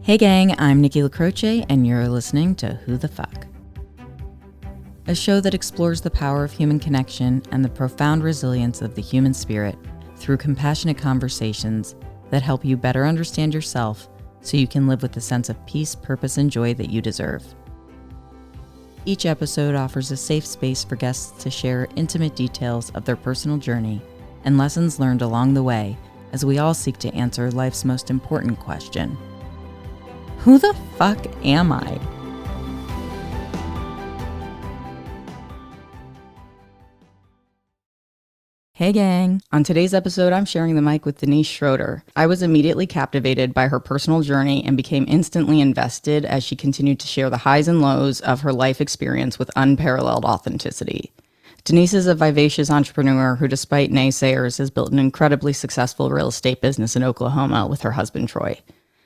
Hey gang, I'm Nikki LaCroce, and you're listening to Who the Fuck? A show that explores the power of human connection and the profound resilience of the human spirit through compassionate conversations that help you better understand yourself so you can live with the sense of peace, purpose, and joy that you deserve. Each episode offers a safe space for guests to share intimate details of their personal journey and lessons learned along the way as we all seek to answer life's most important question. Who the fuck am I? Hey gang! On today's episode, I'm sharing the mic with Denise Schroder. I was immediately captivated by her personal journey and became instantly invested as she continued to share the highs and lows of her life experience with unparalleled authenticity. Denise is a vivacious entrepreneur who, despite naysayers, has built an incredibly successful real estate business in Oklahoma with her husband, Troy.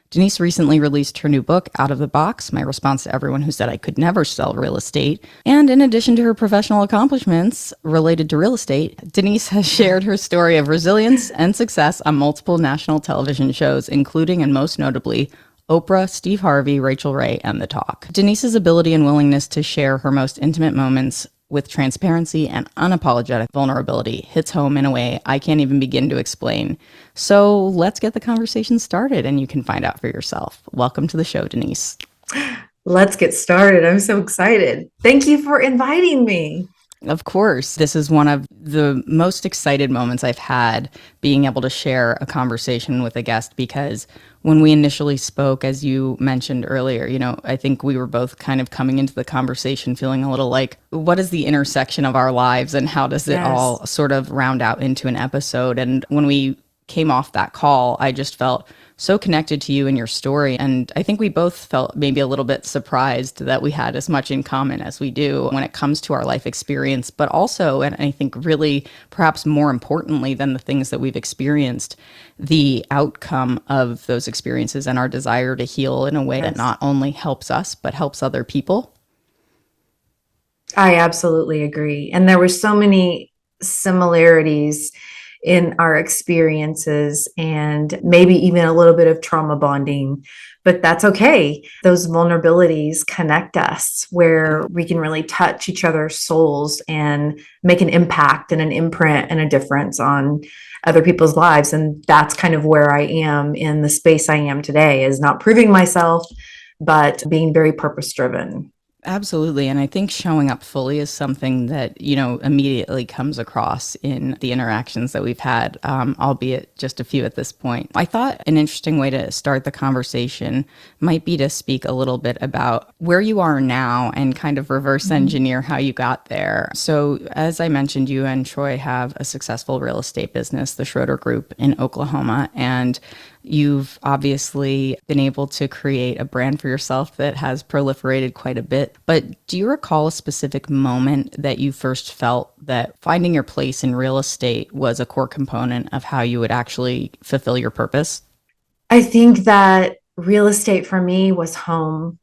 Denise recently released her new book, Out of the Box, my response to everyone who said I could never sell real estate. And in addition to her professional accomplishments related to real estate, Denise has shared her story of resilience and success on multiple national television shows, including and most notably Oprah, Steve Harvey, Rachel Ray, and The Talk. Denise's ability and willingness to share her most intimate moments with transparency and unapologetic vulnerability hits home in a way I can't even begin to explain. So let's get the conversation started and you can find out for yourself. Welcome to the show, Denise. Let's get started. I'm so excited. Thank you for inviting me. Of course. This is one of the most excited moments I've had being able to share a conversation with a guest, because when we initially spoke, as you mentioned earlier, I think we were both kind of coming into the conversation feeling a little like, what is the intersection of our lives and how does it all sort of round out into an episode? And when we came off that call, I just felt so connected to you and your story. And I think we both felt maybe a little bit surprised that we had as much in common as we do when it comes to our life experience, but also, and I think really perhaps more importantly than the things that we've experienced, the outcome of those experiences and our desire to heal in a way that not only helps us, but helps other people. I absolutely agree. And there were so many similarities in our experiences and maybe even a little bit of trauma bonding, but that's okay. Those vulnerabilities connect us where we can really touch each other's souls and make an impact and an imprint and a difference on other people's lives. And that's kind of where I am in the space I am today, is not proving myself, but being very purpose-driven. Absolutely. And I think showing up fully is something that, immediately comes across in the interactions that we've had, albeit just a few at this point. I thought an interesting way to start the conversation might be to speak a little bit about where you are now and kind of reverse engineer how you got there. So as I mentioned, you and Troy have a successful real estate business, the Schroder Group in Oklahoma, and you've obviously been able to create a brand for yourself that has proliferated quite a bit. But do you recall a specific moment that you first felt that finding your place in real estate was a core component of how you would actually fulfill your purpose? I think that real estate for me was home.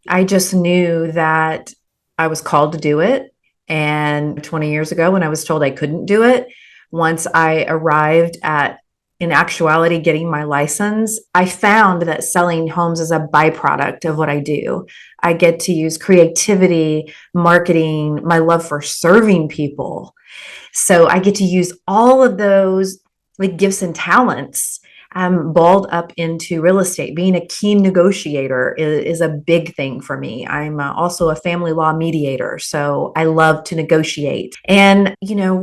I just knew that I was called to do it. And 20 years ago, when I was told I couldn't do it, once I arrived at, in actuality, getting my license, I found that selling homes is a byproduct of what I do. I get to use creativity, marketing, my love for serving people. So I get to use all of those like gifts and talents balled up into real estate. Being a keen negotiator is a big thing for me. I'm also a family law mediator, so I love to negotiate. And,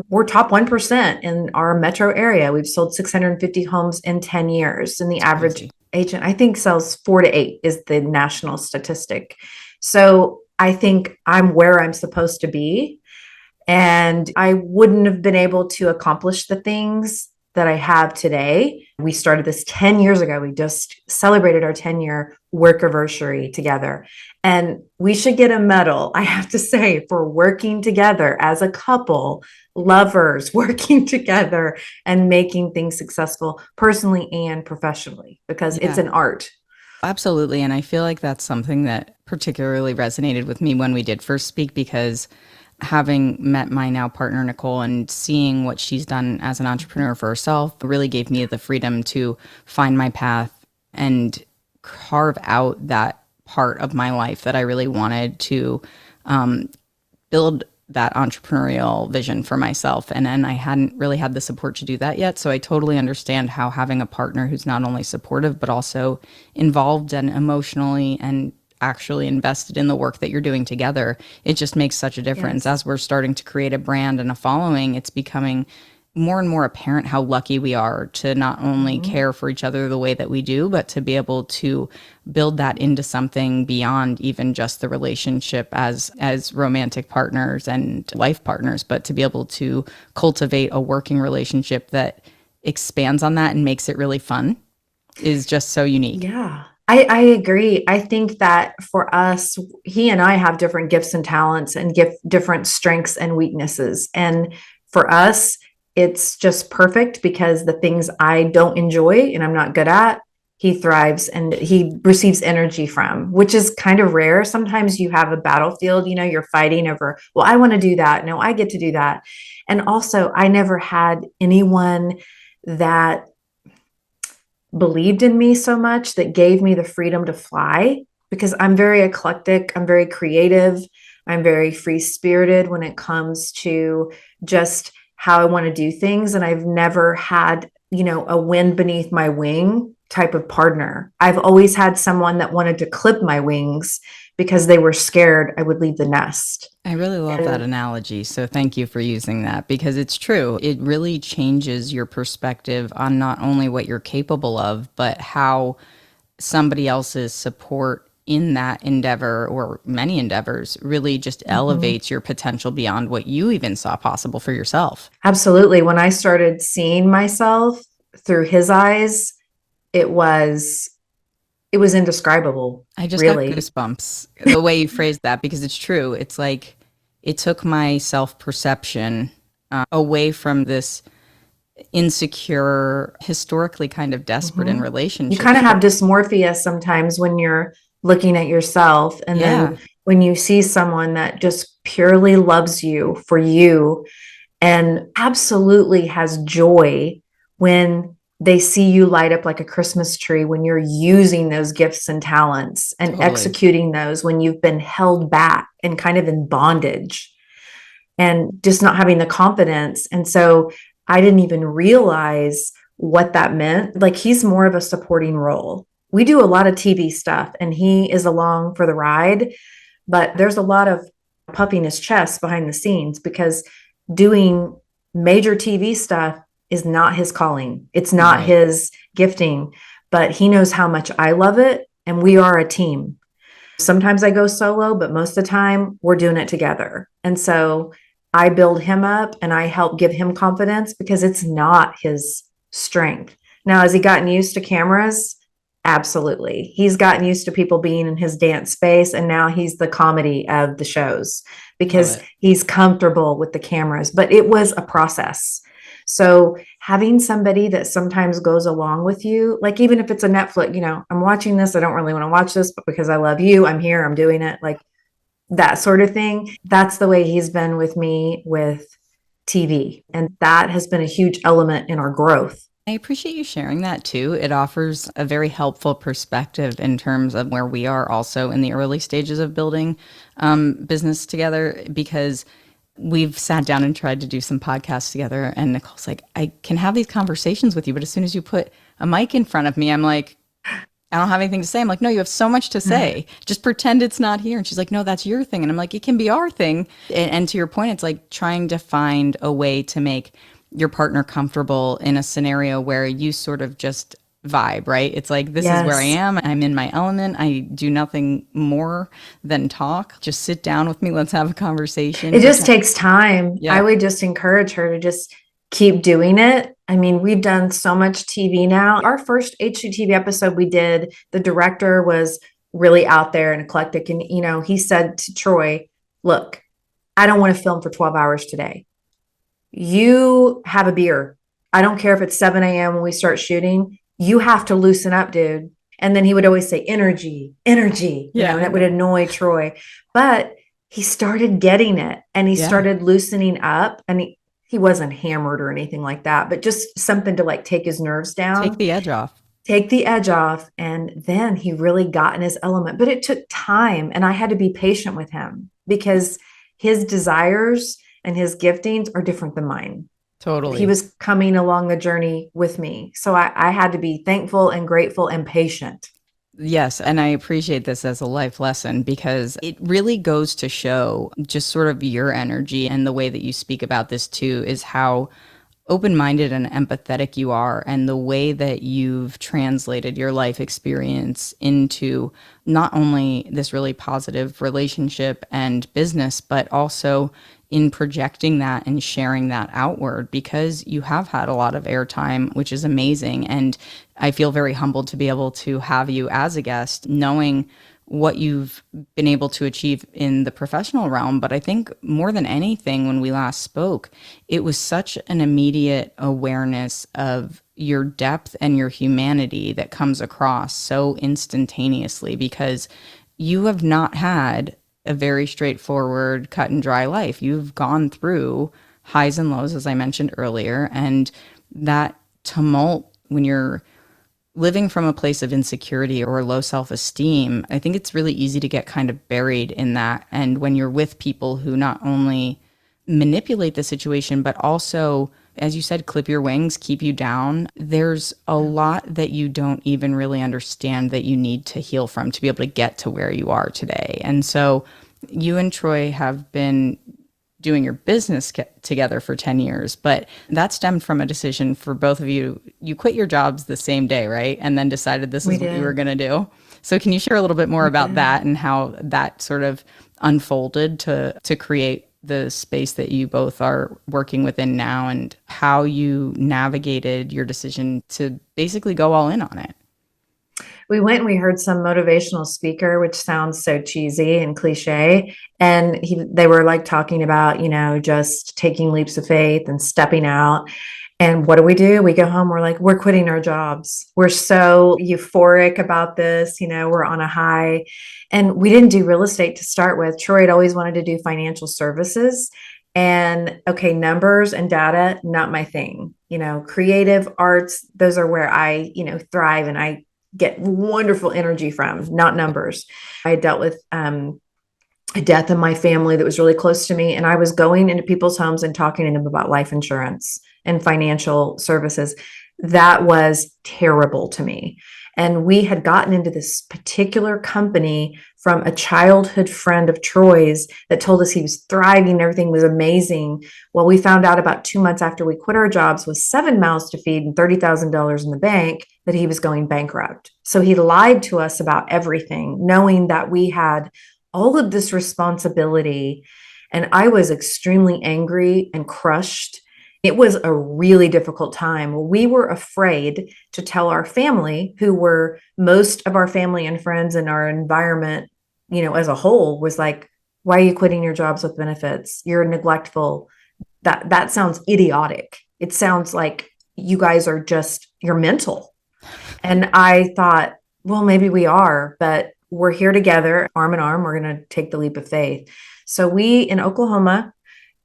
we're top 1% in our metro area. We've sold 650 homes in 10 years, and the average agent, I think, sells 4 to 8 is the national statistic. So I think I'm where I'm supposed to be. And I wouldn't have been able to accomplish the things that I have today. We started this 10 years ago. We just celebrated our 10-year work anniversary together. And we should get a medal, I have to say, for working together as a couple, lovers, working together and making things successful personally and professionally, because it's an art. Absolutely. And I feel like that's something that particularly resonated with me when we did first speak, because having met my now partner, Nicole, and seeing what she's done as an entrepreneur for herself really gave me the freedom to find my path and carve out that part of my life that I really wanted to build that entrepreneurial vision for myself. And then I hadn't really had the support to do that yet. So I totally understand how having a partner who's not only supportive, but also involved and emotionally and actually invested in the work that you're doing together, it just makes such a difference. Yes. As we're starting to create a brand and a following, it's becoming more and more apparent how lucky we are to not only Mhm. care for each other the way that we do, but to be able to build that into something beyond even just the relationship as romantic partners and life partners, but to be able to cultivate a working relationship that expands on that and makes it really fun is just so unique. Yeah, I agree. I think that for us, he and I have different gifts and talents and different strengths and weaknesses. And for us, it's just perfect because the things I don't enjoy and I'm not good at, he thrives and he receives energy from, which is kind of rare. Sometimes you have a battlefield, you're fighting over, well, I want to do that. No, I get to do that. And also, I never had anyone that believed in me so much that gave me the freedom to fly because I'm very eclectic, I'm very creative, I'm very free spirited when it comes to just how I want to do things. And I've never had, a wind beneath my wing type of partner. I've always had someone that wanted to clip my wings because they were scared I would leave the nest. I really love that And analogy. So thank you for using that because it's true. It really changes your perspective on not only what you're capable of, but how somebody else's support in that endeavor or many endeavors really just mhm. elevates your potential beyond what you even saw possible for yourself. Absolutely. When I started seeing myself through his eyes, it was it was indescribable, I just got really. goosebumps the way you phrased that because it's true. It's like it took my self perception away from this insecure, historically kind of desperate in Mhm. You kind relationships. of have dysmorphia sometimes when you're looking at yourself, and Yeah, then when you see someone that just purely loves you for you and absolutely has joy when they see you light up like a Christmas tree, when you're using those gifts and talents and totally. executing those when you've been held back and kind of in bondage and just not having the confidence. And so I didn't even realize what that meant. Like he's more of a supporting role. We do a lot of TV stuff and he is along for the ride, but there's a lot of puffing his chest behind the scenes because doing major TV stuff is not his calling. It's not Right. his gifting, but he knows how much I love it and we are a team. Sometimes I go solo, but most of the time we're doing it together. And so I build him up and I help give him confidence because it's not his strength. Now, has he gotten used to cameras? Absolutely. He's gotten used to people being in his dance space, and now he's the comedy of the shows Love because it. he's comfortable with the cameras. But it was a process. So having somebody that sometimes goes along with you, like even if it's a Netflix, I'm watching this, I don't really want to watch this, but because I love you, I'm here, I'm doing it, like that sort of thing. That's the way he's been with me with TV. And that has been a huge element in our growth. I appreciate you sharing that too. It offers a very helpful perspective in terms of where we are also in the early stages of building business together because we've sat down and tried to do some podcasts together. And Nicole's like, I can have these conversations with you, but as soon as you put a mic in front of me, I'm like, I don't have anything to say. I'm like, no, you have so much to say. Just pretend it's not here. And she's like, no, that's your thing. And I'm like, it can be our thing. And to your point, it's like trying to find a way to make your partner comfortable in a scenario where you sort of just vibe, right? It's like, this is where I Yes. am. I'm in my element. I do nothing more than talk. Just sit down with me. Let's have a conversation. It just Pretend. takes time. I Yep. would just encourage her to just keep doing it. I mean, we've done so much TV now. Our first HGTV episode we did, the director was really out there and eclectic. And, he said to Troy, look, I don't want to film for 12 hours today. You have a beer. I don't care if it's 7 a.m. when we start shooting. You have to loosen up, dude. And then he would always say, energy, energy, and Yeah. that would annoy Troy. But he started getting it and he Yeah. started loosening up. And he wasn't hammered or anything like that, but just something to like take his nerves Take down, the edge off. take the edge off. And then he really got in his element. But it took time, and I had to be patient with him because his desires and his giftings are different than mine. He Totally. was coming along the journey with me. So I had to be thankful and grateful and patient. Yes, and I appreciate this as a life lesson because it really goes to show just sort of your energy, and the way that you speak about this too is how open minded and empathetic you are, and the way that you've translated your life experience into not only this really positive relationship and business, but also in projecting that and sharing that outward, because you have had a lot of airtime, which is amazing. And I feel very humbled to be able to have you as a guest, knowing what you've been able to achieve in the professional realm. But I think more than anything, when we last spoke, it was such an immediate awareness of your depth and your humanity that comes across so instantaneously, because you have not had a very straightforward, cut and dry life. You've gone through highs and lows, as I mentioned earlier, and that tumult when you're living from a place of insecurity or low self esteem, I think it's really easy to get kind of buried in that. And when you're with people who not only manipulate the situation, but also, as you said, clip your wings, keep you down, there's a lot that you don't even really understand that you need to heal from to be able to get to where you are today. And so you and Troy have been doing your business together for 10 years, but that stemmed from a decision for both of you. You quit your jobs the same day, right? And then decided this We is what you were did. going to do. So can you share a little bit more We about did. that and how that sort of unfolded to create the space that you both are working within now, and how you navigated your decision to basically go all in on it? We went and we heard some motivational speaker, which sounds so cheesy and cliche. And they were like talking about, just taking leaps of faith and stepping out. And what do? We go home, we're like, we're quitting our jobs. We're so euphoric about this, we're on a high. And we didn't do real estate to start with. Troy had always wanted to do financial services. And okay, numbers and data, not my thing. Creative arts, those are where I, thrive and I get wonderful energy from, not numbers. I dealt with a death in my family that was really close to me. And I was going into people's homes and talking to them about life insurance and financial services. That was terrible to me. And we had gotten into this particular company from a childhood friend of Troy's that told us he was thriving, everything was amazing. Well, we found out about 2 months after we quit our jobs with 7 mouths to feed and $30,000 in the bank that he was going bankrupt. So he lied to us about everything, knowing that we had all of this responsibility. And I was extremely angry and crushed. It was a really difficult time. We were afraid to tell our family, who were most of our family and friends in our environment, as a whole, was like, why are you quitting your jobs with benefits? You're neglectful. That sounds idiotic. It sounds like you guys are you're mental. And I thought, well, maybe we are, but we're here together, arm in arm. We're going to take the leap of faith. So in Oklahoma,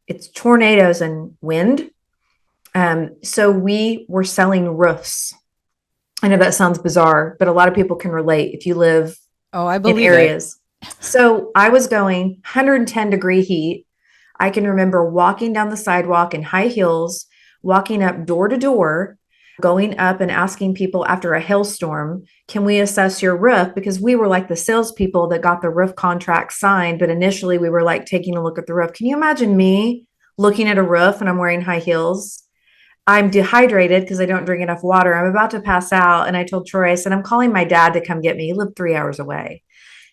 it's tornadoes and wind. So we were selling roofs. I know that sounds bizarre, but a lot of people can relate if you live Oh, I in believe it. areas. So I was going 110-degree heat. I can remember walking down the sidewalk in high heels, walking up door to door, going up and asking people after a hailstorm, can we assess your roof? Because we were like the salespeople that got the roof contract signed, but initially we were like taking a look at the roof. Can you imagine me looking at a roof and I'm wearing high heels? I'm dehydrated because I don't drink enough water. I'm about to pass out. And I told Troy, I said, I'm calling my dad to come get me. He lived 3 hours away.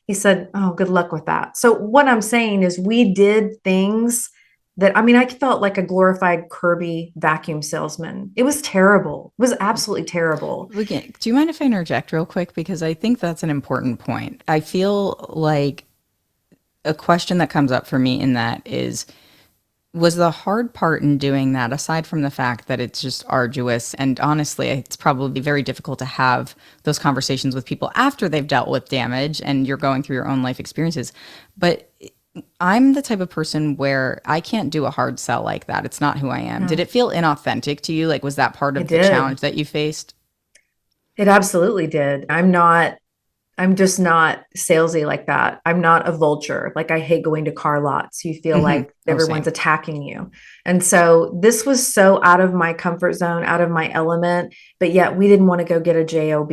He said, oh, good luck with that. So what I'm saying is we did things that, I mean, I felt like a glorified Kirby vacuum salesman. It was terrible. It was absolutely terrible. Do you mind if I interject real quick? Because I think that's an important point. I feel like a question that comes up for me in that is, was the hard part in doing that, aside from the fact that it's just arduous, and honestly, it's probably very difficult to have those conversations with people after they've dealt with damage and you're going through your own life experiences. But I'm the type of person where I can't do a hard sell like that. It's not who I am. Did No, it feel inauthentic to you? Like, was that part it of the did. challenge that you faced? It absolutely did. I'm just not salesy like that. I'm not a vulture. Like I hate going to car lots. You feel Hmm. like Oh, everyone's same. attacking you. And so this was so out of my comfort zone, out of my element, but yet we didn't want to go get a job.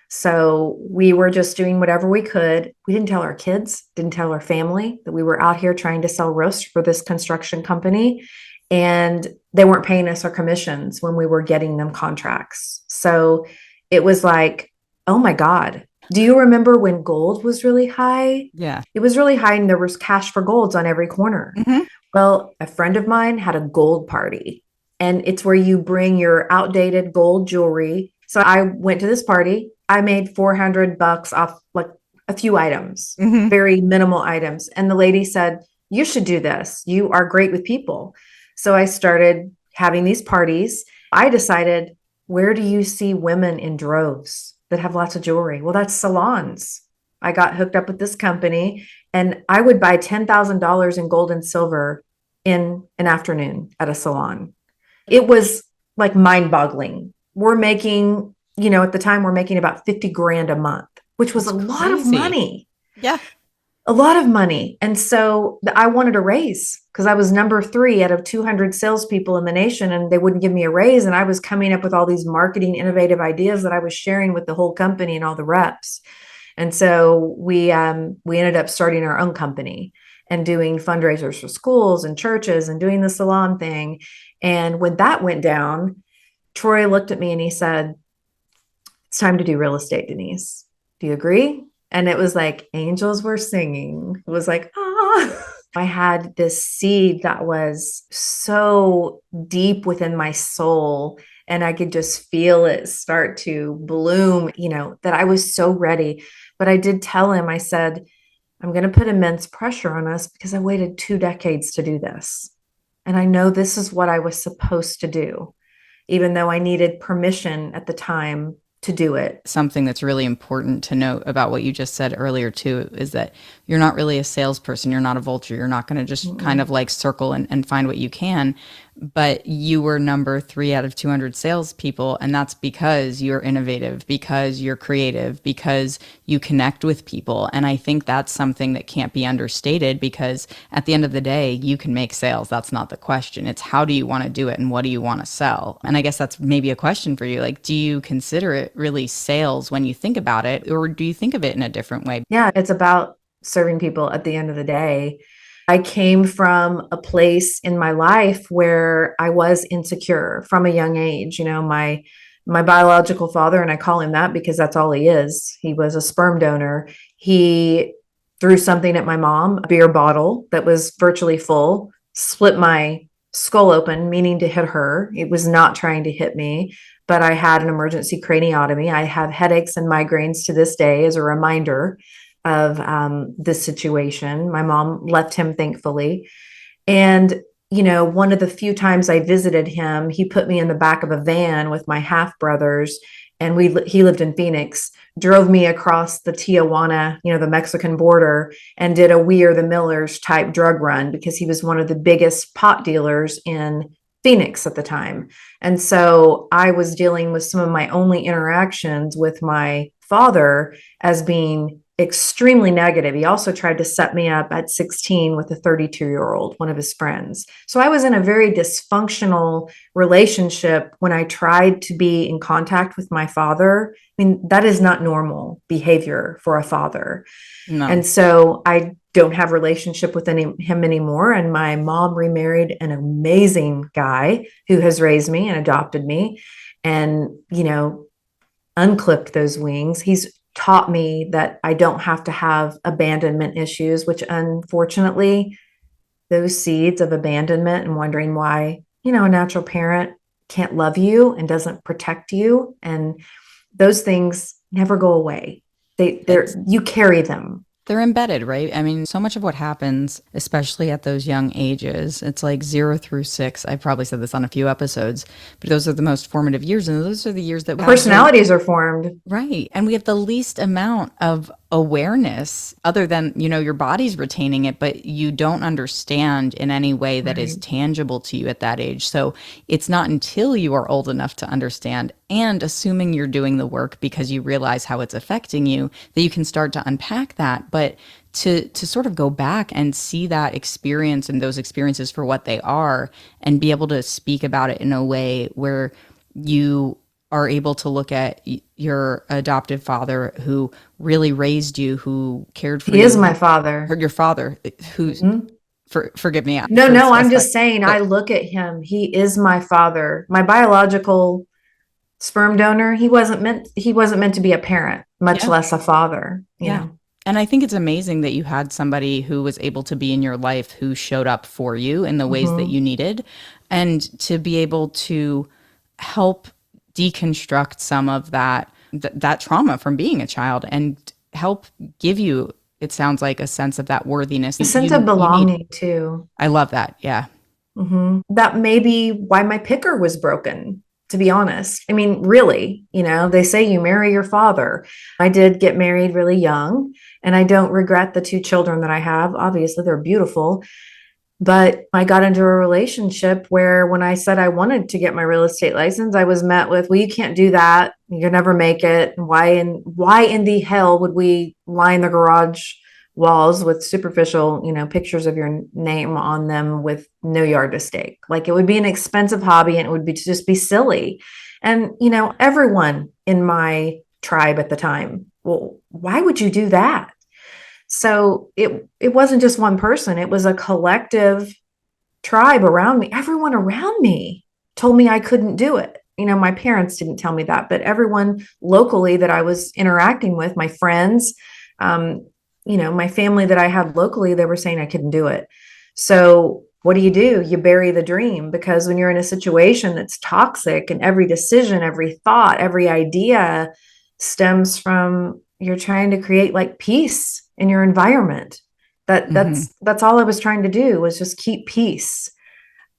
So we were just doing whatever we could. We didn't tell our kids, didn't tell our family that we were out here trying to sell roast for this construction company. And they weren't paying us our commissions when we were getting them contracts. So it was like, oh my God. Do you remember when gold was really high? Yeah. It was really high and there was cash for golds on every corner. Hmm. Well, a friend of mine had a gold party, and it's where you bring your outdated gold jewelry. So I went to this party. I made $400 off like a few items, Hmm. very minimal items. And the lady said, "You should do this. You are great with people." So I started having these parties. I decided, where do you see women in droves that have lots of jewelry? Well, that's salons. I got hooked up with this company, and I would buy $10,000 in gold and silver in an afternoon at a salon. It was like mind boggling. We're making, at the time, we're making about 50 grand a month, which was That's a lot of crazy. money, Yeah. a lot of money. And so I wanted a raise because I was number three out of 200 salespeople in the nation, and they wouldn't give me a raise. And I was coming up with all these marketing innovative ideas that I was sharing with the whole company and all the reps. And so we ended up starting our own company and doing fundraisers for schools and churches and doing the salon thing. And when that went down, Troy looked at me and he said, "It's time to do real estate, Denise. Do you agree?" And it was like angels were singing. It was like, ah. I had this seed that was so deep within my soul, and I could just feel it start to bloom, that I was so ready. But I did tell him, I said, "I'm going to put immense pressure on us because I waited 2 decades to do this. And I know this is what I was supposed to do, even though I needed permission at the time to do it." Something that's really important to note about what you just said earlier too is that you're not really a salesperson, you're not a vulture, you're not going to just kind of Mm-mm. like circle and find what you can, but you were number 3 out of 200 salespeople, and that's because you're innovative, because you're creative, because you connect with people. And I think that's something that can't be understated, because at the end of the day, you can make sales, that's not the question. It's how do you want to do it and what do you want to sell. And I guess that's maybe a question for you, like, do you consider it really sales when you think about it, or do you think of it in a different way? Yeah, it's about serving people at the end of the day. I came from a place in my life where I was insecure from a young age. My biological father, and I call him that because that's all he is. He was a sperm donor. He threw something at my mom, a beer bottle that was virtually full, split my skull open, meaning to hit her. It was not trying to hit me, but I had an emergency craniotomy. I have headaches and migraines to this day as a reminder of this situation. My mom left him, thankfully. And, one of the few times I visited him, he put me in the back of a van with my half brothers, and he lived in Phoenix, drove me across the Tijuana, the Mexican border, and did a We Are the Millers type drug run because he was one of the biggest pot dealers in Phoenix at the time. And so I was dealing with some of my only interactions with my father as being extremely negative. He also tried to set me up at 16 with a 32-year-old, one of his friends. So I was in a very dysfunctional relationship when I tried to be in contact with my father. I mean, that is not normal behavior for a father. No. And so I don't have a relationship with him anymore. And my mom remarried an amazing guy who has raised me and adopted me and, unclipped those wings. He's taught me that I don't have to have abandonment issues, which unfortunately, those seeds of abandonment and wondering why, a natural parent can't love you and doesn't protect you. And those things never go away. It's You carry them. they're embedded, right? I mean, so much of what happens, especially at those young ages, it's like 0 through 6. I probably said this on a few episodes, but those are the most formative years. And those are the years that we have the Personalities are formed. right. And we have the least amount of awareness other than, your body's retaining it, but you don't understand in any way that is Right. tangible to you at that age. So it's not until you are old enough to understand, and assuming you're doing the work because you realize how it's affecting you, that you can start to unpack that. But to sort of go back and see that experience and those experiences for what they are, and be able to speak about it in a way where you are able to look at your adoptive father who really raised you, who cared for He is my you, father. or your father who's, Mhm. forgive me No, for no, I'm specifying, just saying, I but look at him. He is my father. My biological sperm donor, he wasn't meant to be a parent, much yeah, less a father, you yeah. know. And I think it's amazing that you had somebody who was able to be in your life who showed up for you in the ways that Hmm. you needed, and to be able to help deconstruct some of that trauma from being a child, and help give you, it sounds like, a sense of that worthiness A sense of you need. belonging too. I love that. Yeah. That may be why my picker was broken, to be honest. I mean, really, they say you marry your father. I did get married really young, and I don't regret the two children that I have. Obviously, they're beautiful. But I got into a relationship where when I said I wanted to get my real estate license, I was met with, well, you can't do that. You'll never make it. Why in the hell would we line the garage walls with superficial, pictures of your name on them with no yard to stake? Like, it would be an expensive hobby, and it would be just be silly. And, everyone in my tribe at the time, well, why would you do that? So it wasn't just one person, it was a collective tribe around me. Everyone around me told me I couldn't do it. My parents didn't tell me that, but everyone locally that I was interacting with, my friends, um, my family that I had locally, they were saying I couldn't do it. So what do? You bury the dream, because when you're in a situation that's toxic, and every decision, every thought, every idea stems from, you're trying to create like peace in your environment. that Hmm. that's that's all I was trying to do, was just keep peace.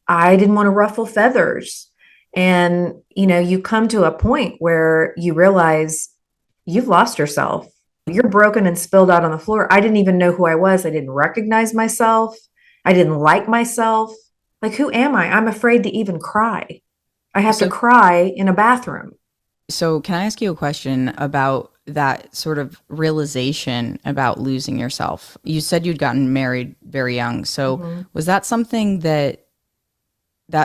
I didn't want to ruffle feathers. And you come to a point where you realize you've lost yourself. You're broken and spilled out on the floor. I didn't even know who I was. I didn't recognize myself. I didn't like myself. Like, who am I? I'm afraid to even cry. I have to So, cry in a bathroom. so can I ask you a question about that sort of realization about losing yourself? You said you'd gotten married very young. So Mhm. was that something that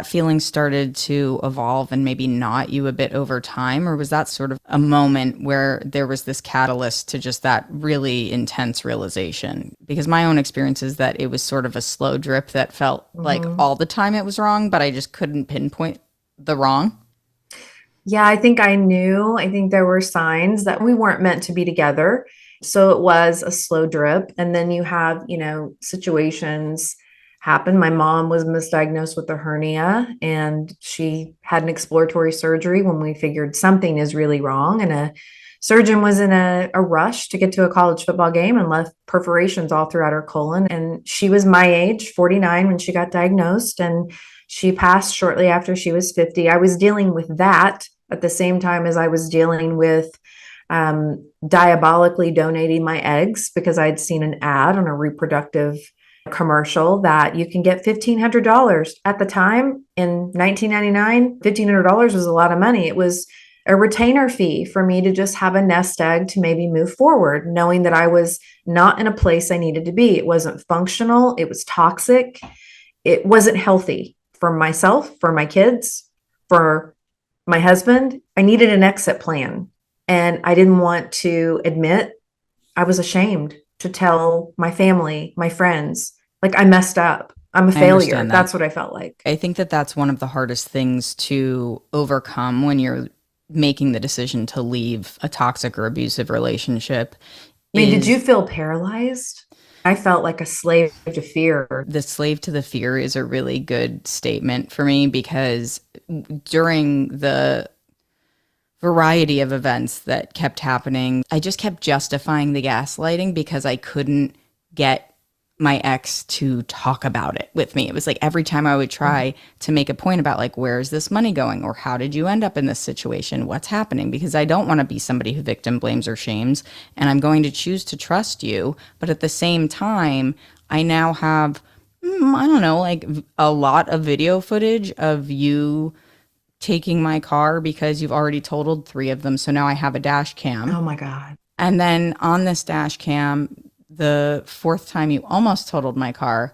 feeling started to evolve and maybe knot you a bit over time? Or was that sort of a moment where there was this catalyst to just that really intense realization? Because my own experience is that it was sort of a slow drip that felt like Mhm. all the time it was wrong, but I just couldn't pinpoint the wrong. Yeah, I think I knew. I think there were signs that we weren't meant to be together. So it was a slow drip. And then you have, situations happen. My mom was misdiagnosed with a hernia, and she had an exploratory surgery when we figured something is really wrong. And a surgeon was in a rush to get to a college football game and left perforations all throughout her colon. And she was my age, 49, when she got diagnosed. And she passed shortly after she was 50. I was dealing with that at the same time as I was dealing with diabolically donating my eggs, because I'd seen an ad on a reproductive commercial that you can get $1,500 at the time in 1999. $1,500 was a lot of money. It was a retainer fee for me to just have a nest egg to maybe move forward, knowing that I was not in a place I needed to be. It wasn't functional. It was toxic. It wasn't healthy for myself, for my kids, for my husband. I needed an exit plan. And I didn't want to admit, I was ashamed to tell my family, my friends, like, I messed up. I'm a I failure. understand that. That's what I felt like. I think that that's one of the hardest things to overcome when you're making the decision to leave a toxic or abusive relationship, I mean, did you is feel paralyzed? I felt like a slave to fear. the slave to the fear is a really good statement for me, because during the variety of events that kept happening, I just kept justifying the gaslighting because I couldn't get my ex to talk about it with me. It was like every time I would try to make a point about like, where is this money going? Or how did you end up in this situation? What's happening? Because I don't want to be somebody who victim blames or shames. And I'm going to choose to trust you. But at the same time, I now have, I don't know, like a lot of video footage of you taking my car because you've already totaled three of them. So now I have a dash cam. Oh my God. And then on this dash cam, the fourth time you almost totaled my car,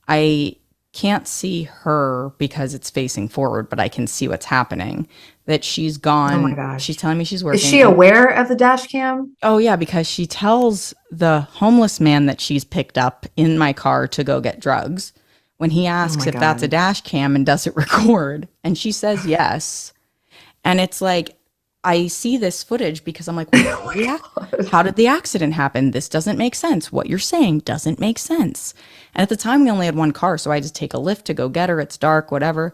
I can't see her because it's facing forward, but I can see what's happening. That she's Oh my gone. She's gosh. telling me she's Is working. she aware of the dash cam? Oh, yeah, because she tells the homeless man that she's picked up in my car to go get drugs when he Oh asks my if that's a God. dash cam and does it record. And she says yes. And it's like, I see this footage because I'm like, well, Oh my God. how did the accident happen? This doesn't make sense. What you're saying doesn't make sense. And at the time, we only had one car. So I just take a lift to go get her. It's dark, whatever.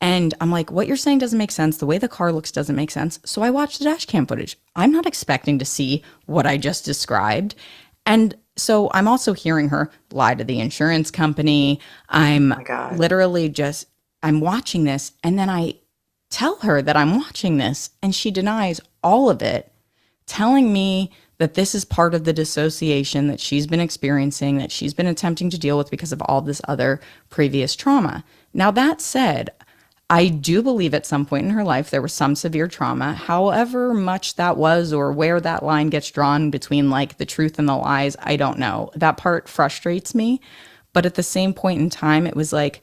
And I'm like, what you're saying doesn't make sense. The way the car looks doesn't make sense. So I watched the dash cam footage. I'm not expecting to see what I just described. And so I'm also hearing her lie to the insurance company. Oh I'm my God. literally just, I'm watching this. And then I tell her that I'm watching this and she denies all of it, telling me that this is part of the dissociation that she's been experiencing, that she's been attempting to deal with because of all this other previous trauma. Now, that said, I do believe at some point in her life there was some severe trauma. However much that was or where that line gets drawn between like the truth and the lies, I don't know. That part frustrates me. But at the same point in time, it was like,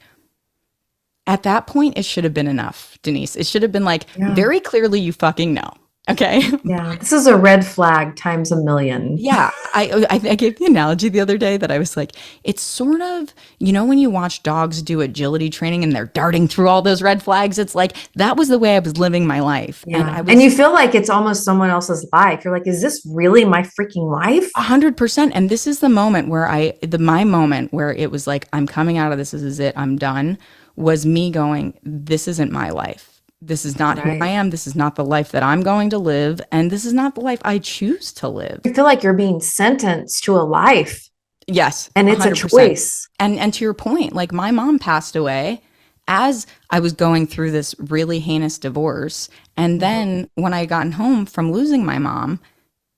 at that point, it should have been enough, Denise. It should have been like, Yeah. very clearly, you fucking know. Okay. Yeah. This is a red flag times a million. Yeah, I gave the analogy the other day that I was like, it's sort of, when you watch dogs do agility training and they're darting through all those red flags, it's like that was the way I was living my life. And I Yeah. And was you feel like it's almost someone else's life. You're like, is this really my freaking life? 100%. And this is the moment where my moment where it was like, I'm coming out of this. This is it. I'm done. Was me going, this isn't my life. This is not who I Right. am. This is not the life that I'm going to live. And this is not the life I choose to live. You feel like you're being sentenced to a life Yes, and it's a 100%. choice. And to your point, like my mom passed away as I was going through this really heinous divorce. And then when I gotten home from losing my mom,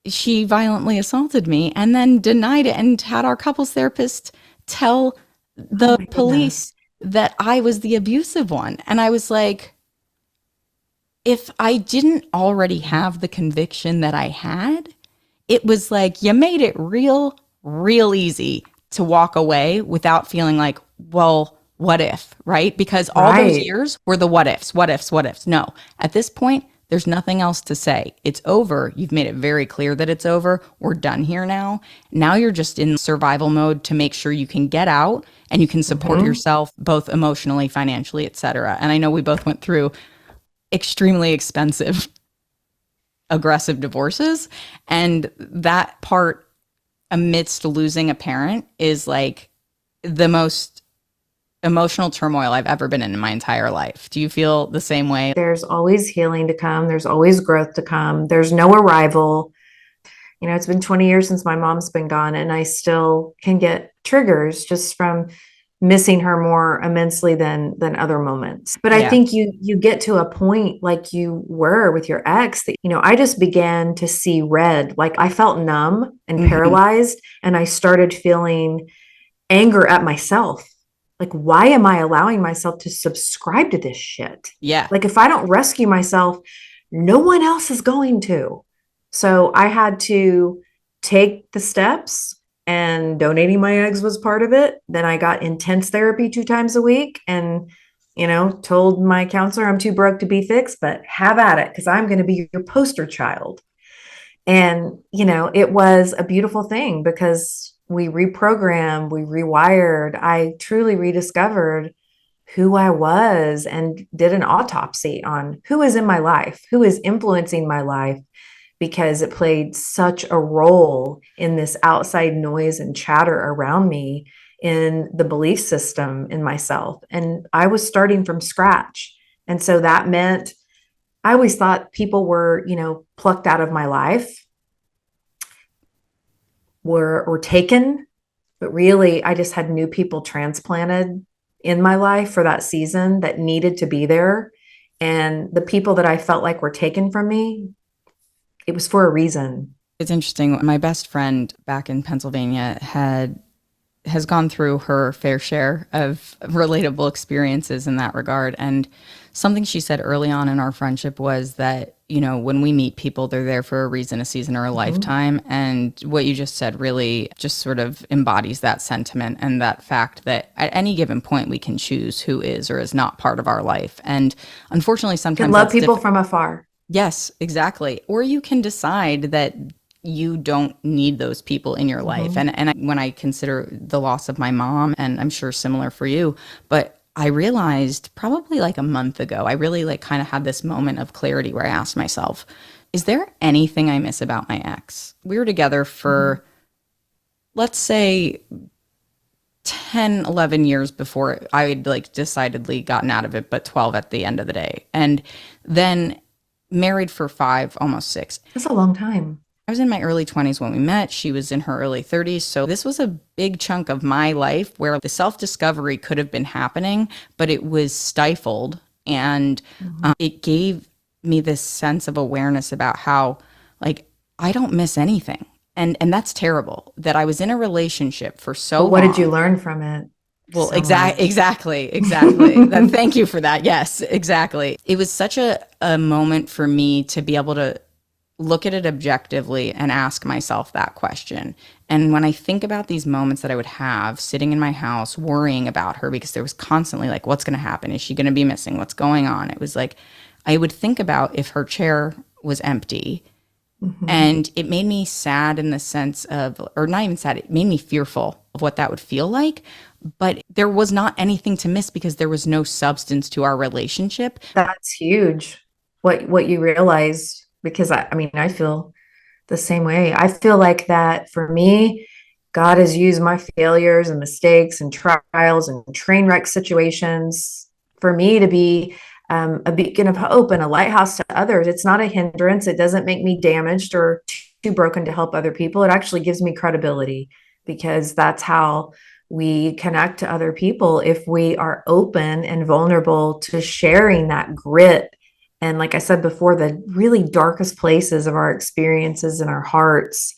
she violently assaulted me and then denied it and had our couples therapist tell Oh the my goodness. police that I was the abusive one. And I was like, if I didn't already have the conviction that I had, it was like you made it real, real easy to walk away without feeling like, well, what if, right? Because all those Right. years were the what ifs, what ifs, what ifs. No, at this point, there's nothing else to say. It's over. You've made it very clear that it's over. We're done here now. Now you're just in survival mode to make sure you can get out and you can support Mhm. yourself both emotionally, financially, et cetera. And I know we both went through extremely expensive, aggressive divorces. And that part amidst losing a parent is like the most emotional turmoil I've ever been in my entire life. Do you feel the same way? There's always healing to come. There's always growth to come. There's no arrival. It's been 20 years since my mom's been gone, and I still can get triggers just from missing her more immensely than other moments. But I Yeah. think you get to a point like you were with your ex that I just began to see red. Like I felt numb and Hmm. paralyzed, and I started feeling anger at myself. Like, why am I allowing myself to subscribe to this shit? Yeah. Like, if I don't rescue myself, no one else is going to. So I had to take the steps, and donating my eggs was part of it. Then I got intense therapy 2 times a week and, told my counselor I'm too broke to be fixed, but have at it because I'm going to be your poster child. And, it was a beautiful thing because we reprogrammed, we rewired. I truly rediscovered who I was and did an autopsy on who is in my life, who is influencing my life, because it played such a role in this outside noise and chatter around me in the belief system in myself. And I was starting from scratch. And so that meant I always thought people were, plucked out of my life, were taken, But really, I just had new people transplanted in my life for that season that needed to be there. And the people that I felt like were taken from me, it was for a reason. It's interesting. My best friend back in Pennsylvania has gone through her fair share of relatable experiences in that regard. And something she said early on in our friendship was that, when we meet people, they're there for a reason, a season, or a Mm-hmm. lifetime. And what you just said really just sort of embodies that sentiment and that fact that at any given point, we can choose who is or is not part of our life. And unfortunately, Can sometimes love that's people difficult. from afar. Yes, exactly. Or you can decide that you don't need those people in your life. Mm-hmm. When I consider the loss of my mom, and I'm sure similar for you, but I realized probably like a month ago, I really like kind of had this moment of clarity where I asked myself, is there anything I miss about my ex? We were together Mm-hmm. for, let's say, 10, 11 years before I had like decidedly gotten out of it, but 12 at the end of the day. And then married for 5, almost 6. That's a long time. I was in my early 20s when we met. She was in her early 30s. So this was a big chunk of my life where the self discovery could have been happening, but it was stifled. And Mm-hmm. it gave me this sense of awareness about how, like, I don't miss anything. And that's terrible that I was in a relationship for so But what did you long. learn from it? Well, So much. exactly. Thank you for that. Yes, exactly. It was such a moment for me to be able to look at it objectively and ask myself that question. And when I think about these moments that I would have sitting in my house worrying about her because there was constantly like, what's going to happen? Is she going to be missing? What's going on? It was like, I would think about if her chair was empty. Mm-hmm. And it made me sad in the sense of, or not even sad, it made me fearful of what that would feel like. But there was not anything to miss because there was no substance to our relationship. That's huge. What you realize, because I mean, I feel the same way. I feel like that for me, God has used my failures and mistakes and trials and train wreck situations for me to be a beacon of hope and a lighthouse to others. It's not a hindrance. It doesn't make me damaged or too broken to help other people. It actually gives me credibility because that's how we connect to other people if we are open and vulnerable to sharing that grit and like I said before, the really darkest places of our experiences in our hearts,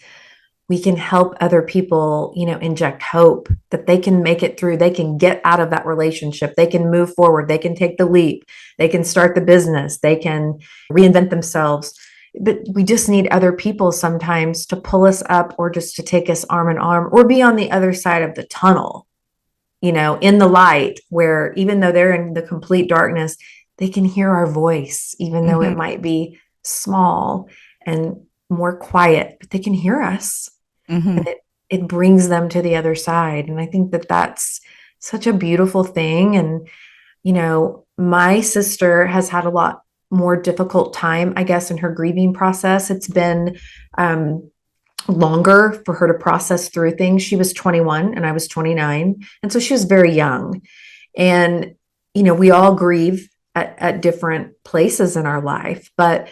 we can help other people, inject hope that they can make it through. They can get out of that relationship. They can move forward. They can take the leap. They can start the business. They can reinvent themselves. But we just need other people sometimes to pull us up or just to take us arm in arm or be on the other side of the tunnel, in the light where even though they're in the complete darkness, they can hear our voice, even though it Mm-hmm, might be small and more quiet, but they can hear us mm-hmm. and it brings them to the other side. And I think that that's such a beautiful thing. And, my sister has had a lot more difficult time, I guess, in her grieving process. It's been, longer for her to process through things. She was 21 and I was 29. And so she was very young. And, we all grieve at different places in our life. But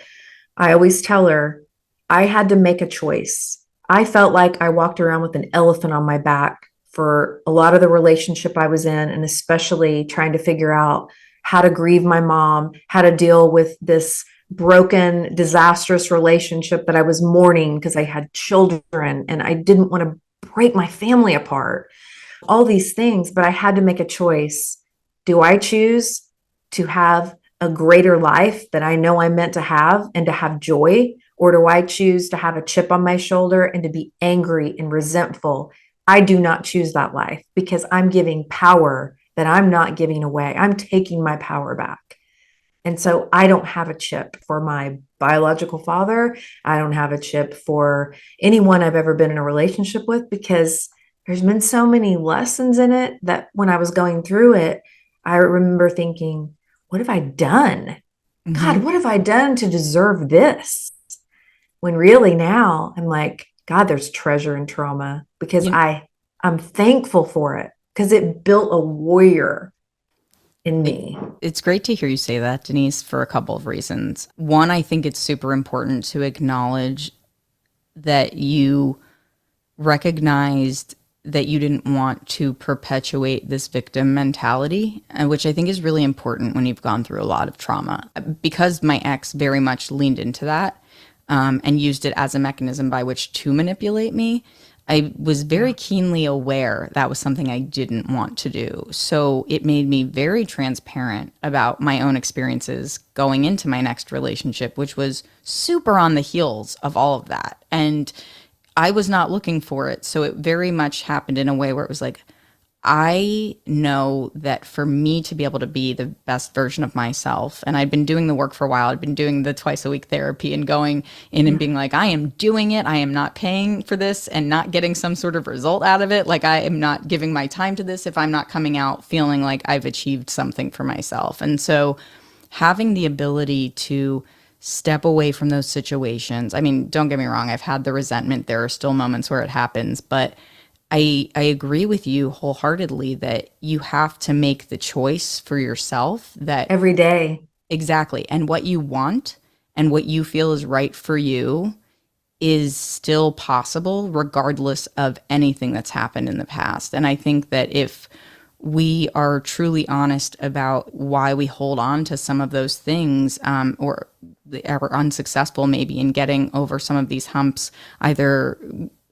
I always tell her, I had to make a choice. I felt like I walked around with an elephant on my back for a lot of the relationship I was in, and especially trying to figure out how to grieve my mom, how to deal with this broken, disastrous relationship that I was mourning because I had children and I didn't want to break my family apart. All these things, but I had to make a choice. Do I choose to have a greater life that I know I'm meant to have and to have joy? Or do I choose to have a chip on my shoulder and to be angry and resentful? I do not choose that life because I'm giving power that I'm not giving away. I'm taking my power back. And so I don't have a chip for my biological father. I don't have a chip for anyone I've ever been in a relationship with because there's been so many lessons in it that when I was going through it, I remember thinking, what have I done? God, Mm-hmm. what have I done to deserve this? When really now I'm like, God, there's treasure in trauma because You, I'm thankful for it because it built a warrior in it, me. it's great to hear you say that, Denise, for a couple of reasons. One, I think it's super important to acknowledge that you recognized that you didn't want to perpetuate this victim mentality, and which I think is really important when you've gone through a lot of trauma. Because my ex very much leaned into that and used it as a mechanism by which to manipulate me, I was very keenly aware that was something I didn't want to do. So it made me very transparent about my own experiences going into my next relationship, which was super on the heels of all of that. And I was not looking for it. So it very much happened in a way where it was like, I know that for me to be able to be the best version of myself, and I'd been doing the work for a while, I'd been doing the twice a week therapy and going in and being like, I am doing it. I am not paying for this and not getting some sort of result out of it. Like, I am not giving my time to this if I'm not coming out feeling like I've achieved something for myself. And so having the ability to step away from those situations. I mean, don't get me wrong, I've had the resentment. There are still moments where it happens, but I agree with you wholeheartedly that you have to make the choice for yourself that every day. exactly, and what you want and what you feel is right for you is still possible regardless of anything that's happened in the past. And I think that if we are truly honest about why we hold on to some of those things, or are unsuccessful maybe in getting over some of these humps, either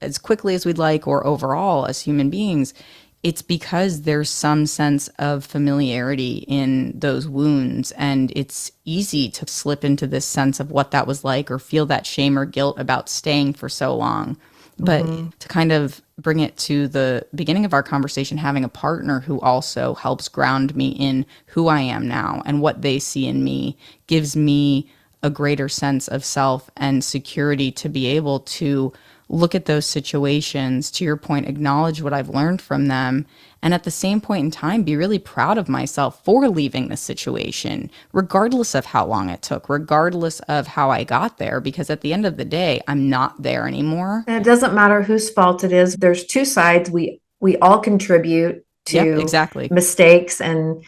as quickly as we'd like or overall as human beings, it's because there's some sense of familiarity in those wounds. And it's easy to slip into this sense of what that was like or feel that shame or guilt about staying for so long. But to kind of bring it to the beginning of our conversation, having a partner who also helps ground me in who I am now and what they see in me gives me a greater sense of self and security to be able to look at those situations, to your point, acknowledge what I've learned from them, and at the same point in time, be really proud of myself for leaving the situation, regardless of how long it took, regardless of how I got there, because at the end of the day, I'm not there anymore. And it doesn't matter whose fault it is. There's two sides. We all contribute Yep, to exactly. mistakes and,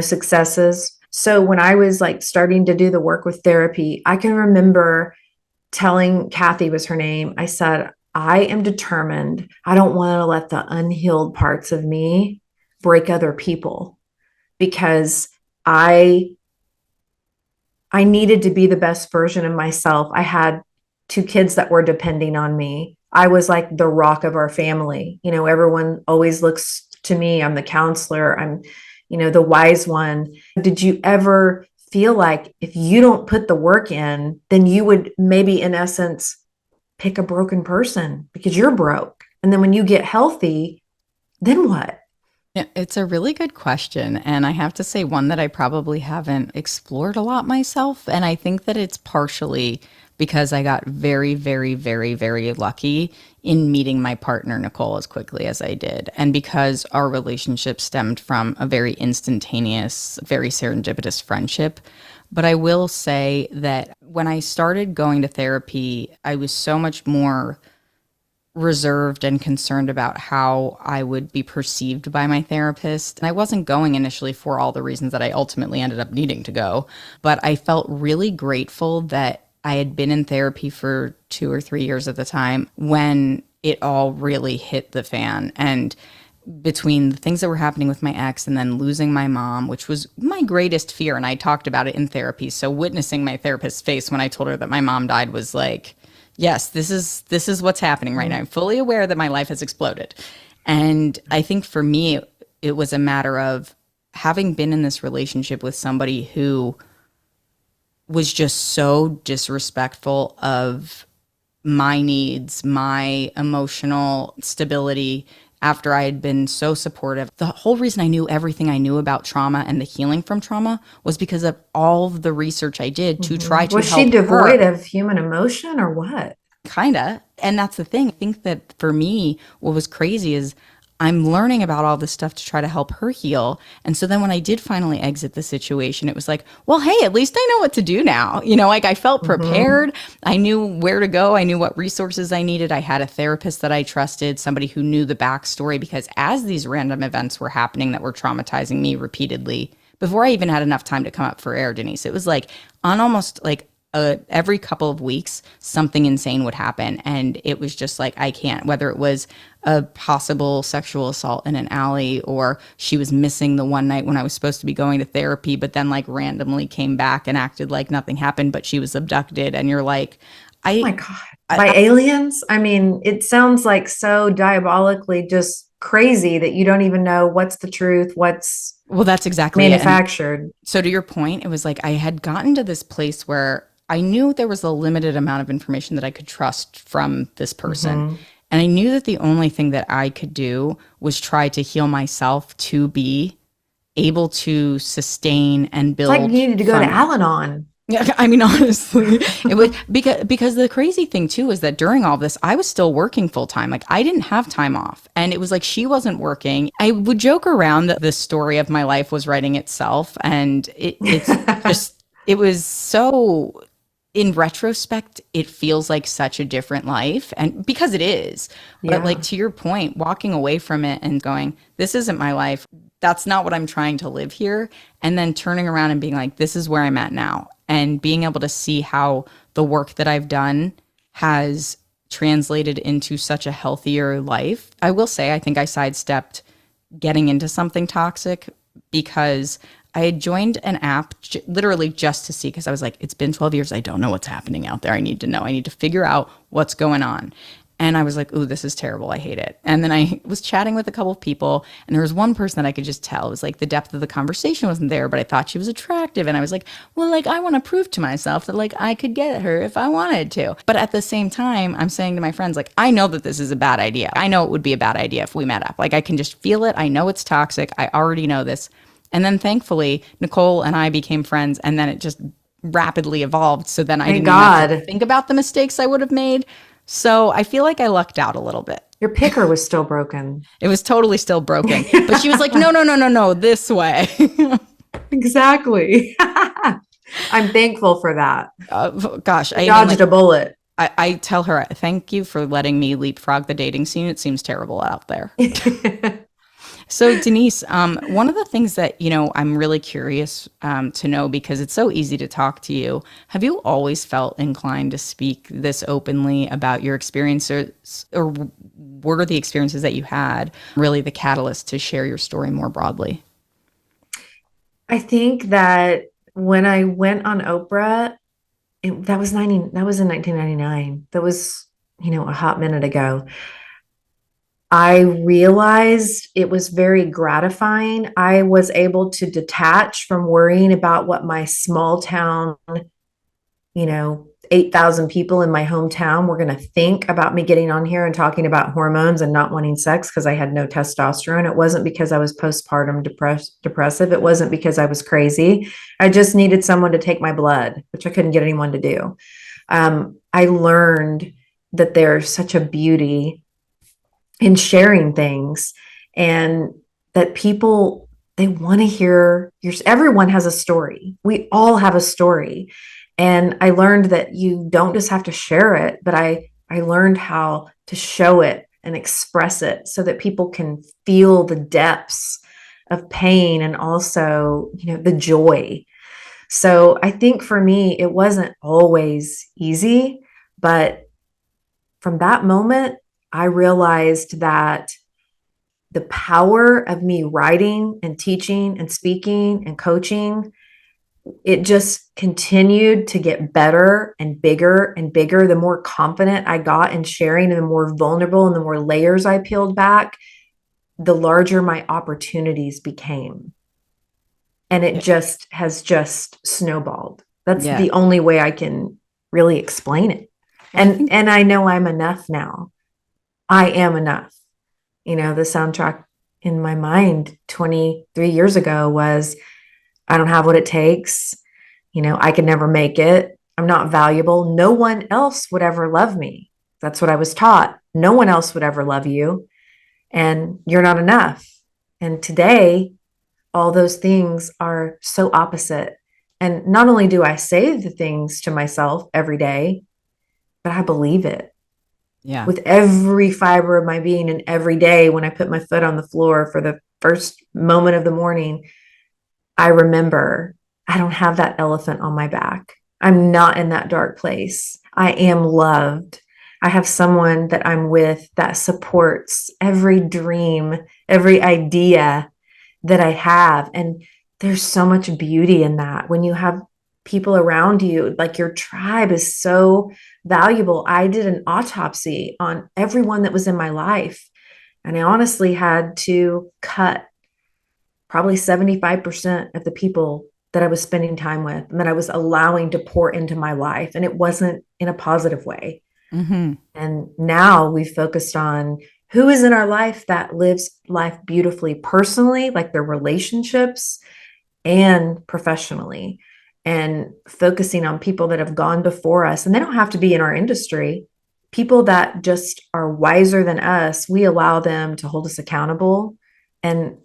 successes. So when I was like starting to do the work with therapy, I can remember telling Kathy, was her name, I said, I am determined. I don't want to let the unhealed parts of me break other people because I needed to be the best version of myself. I had two kids that were depending on me. I was like the rock of our family. Everyone always looks to me. I'm the counselor. I'm, the wise one. Did you ever feel like if you don't put the work in, then you would maybe, in essence, pick a broken person because you're broke? And then when you get healthy, then what? Yeah, it's a really good question. And I have to say, one that I probably haven't explored a lot myself. And I think that it's partially because I got very, very, very, very lucky in meeting my partner, Nicole, as quickly as I did. And because our relationship stemmed from a very instantaneous, very serendipitous friendship. But I will say that when I started going to therapy, I was so much more reserved and concerned about how I would be perceived by my therapist. And I wasn't going initially for all the reasons that I ultimately ended up needing to go. But I felt really grateful that I had been in therapy for 2 or 3 years at the time when it all really hit the fan. And between the things that were happening with my ex and then losing my mom, which was my greatest fear, and I talked about it in therapy. So witnessing my therapist's face when I told her that my mom died was like, yes, this is what's happening right now. I'm fully aware that my life has exploded. And I think for me, it was a matter of having been in this relationship with somebody who was just so disrespectful of my needs, my emotional stability, after I had been so supportive. The whole reason I knew everything I knew about trauma and the healing from trauma was because of all of the research I did to try to Was help she devoid her. of human emotion or what? Kinda. And that's the thing. I think that for me, what was crazy is I'm learning about all this stuff to try to help her heal. And so then when I did finally exit the situation, it was like, well, hey, at least I know what to do now. Like I felt prepared. I knew where to go. I knew what resources I needed. I had a therapist that I trusted, somebody who knew the backstory, because as these random events were happening that were traumatizing me repeatedly, before I even had enough time to come up for air, Denise, it was like on almost like every couple of weeks, something insane would happen. And it was just like, I can't, whether it was a possible sexual assault in an alley, or she was missing the one night when I was supposed to be going to therapy, but then like randomly came back and acted like nothing happened, but she was abducted. And you're like, Oh my I, God. I, By aliens? I mean, it sounds like so diabolically just crazy that you don't even know what's the truth, what's well, that's exactly it. And manufactured. so to your point, it was like I had gotten to this place where I knew there was a limited amount of information that I could trust from this person. Mm-hmm. And I knew that the only thing that I could do was try to heal myself to be able to sustain and It's like you build needed to go to from it. Al-Anon. Yeah, I mean, honestly, it was because the crazy thing too is that during all this, I was still working full time. Like I didn't have time off, and it was like she wasn't working. I would joke around that the story of my life was writing itself, and it's just it was so. In retrospect, it feels like such a different life, and because it is. But like Yeah. to your point, walking away from it and going, "This isn't my life. That's not what I'm trying to live here," and then turning around and being like, "This is where I'm at now." And being able to see how the work that I've done has translated into such a healthier life. I will say, I think I sidestepped getting into something toxic because I had joined an app literally just to see, because I was like, it's been 12 years. I don't know what's happening out there. I need to know. I need to figure out what's going on. And I was like, ooh, this is terrible. I hate it. And then I was chatting with a couple of people, and there was one person that I could just tell. It was like the depth of the conversation wasn't there, but I thought she was attractive. And I was like, well, like, I want to prove to myself that, like, I could get her if I wanted to. But at the same time, I'm saying to my friends, like, I know that this is a bad idea. I know it would be a bad idea if we met up. Like, I can just feel it. I know it's toxic. I already know this. And then thankfully, Nicole and I became friends, and then it just rapidly evolved. So then I Thank didn't even have to God. think about the mistakes I would have made. So I feel like I lucked out a little bit. Your picker was still broken. It was totally still broken. But she was like, no, no, no, no, no, this way. Exactly. I'm thankful for that. Gosh, I even Dodged like, a bullet. I tell her, thank you for letting me leapfrog the dating scene. It seems terrible out there. So Denise, one of the things that, I'm really curious to know, because it's so easy to talk to you. Have you always felt inclined to speak this openly about your experiences, or were the experiences that you had really the catalyst to share your story more broadly? I think that when I went on Oprah, that was in 1999. That was, a hot minute ago. I realized it was very gratifying. I was able to detach from worrying about what my small town, 8,000 people in my hometown were going to think about me getting on here and talking about hormones and not wanting sex because I had no testosterone. It wasn't because I was postpartum depressive. It wasn't because I was crazy. I just needed someone to take my blood, which I couldn't get anyone to do. I learned that there's such a beauty in sharing things, and that people, they want to hear everyone has a story. We all have a story. And I learned that you don't just have to share it, but I learned how to show it and express it so that people can feel the depths of pain and also, the joy. So I think for me, it wasn't always easy, but from that moment, I realized that the power of me writing and teaching and speaking and coaching, it just continued to get better and bigger and bigger. The more confident I got in sharing, and the more vulnerable and the more layers I peeled back, the larger my opportunities became. And it Yeah. just snowballed. That's Yeah. the only way I can really explain it. Well, I And think, and I know I'm enough now. I am enough. The soundtrack in my mind 23 years ago was, I don't have what it takes. I could never make it. I'm not valuable. No one else would ever love me. That's what I was taught. No one else would ever love you, and you're not enough. And today, all those things are so opposite. And not only do I say the things to myself every day, but I believe it yeah. with every fiber of my being. And every day when I put my foot on the floor for the first moment of the morning, I remember I don't have that elephant on my back. I'm not in that dark place. I am loved. I have someone that I'm with that supports every dream, every idea that I have. And there's so much beauty in that when you have people around you, like your tribe is so valuable. I did an autopsy on everyone that was in my life. And I honestly had to cut probably 75% of the people that I was spending time with and that I was allowing to pour into my life. And it wasn't in a positive way. Mm-hmm. And now we've focused on who is in our life that lives life beautifully personally, like their relationships and professionally, and focusing on people that have gone before us. And they don't have to be in our industry. People that just are wiser than us, we allow them to hold us accountable. And,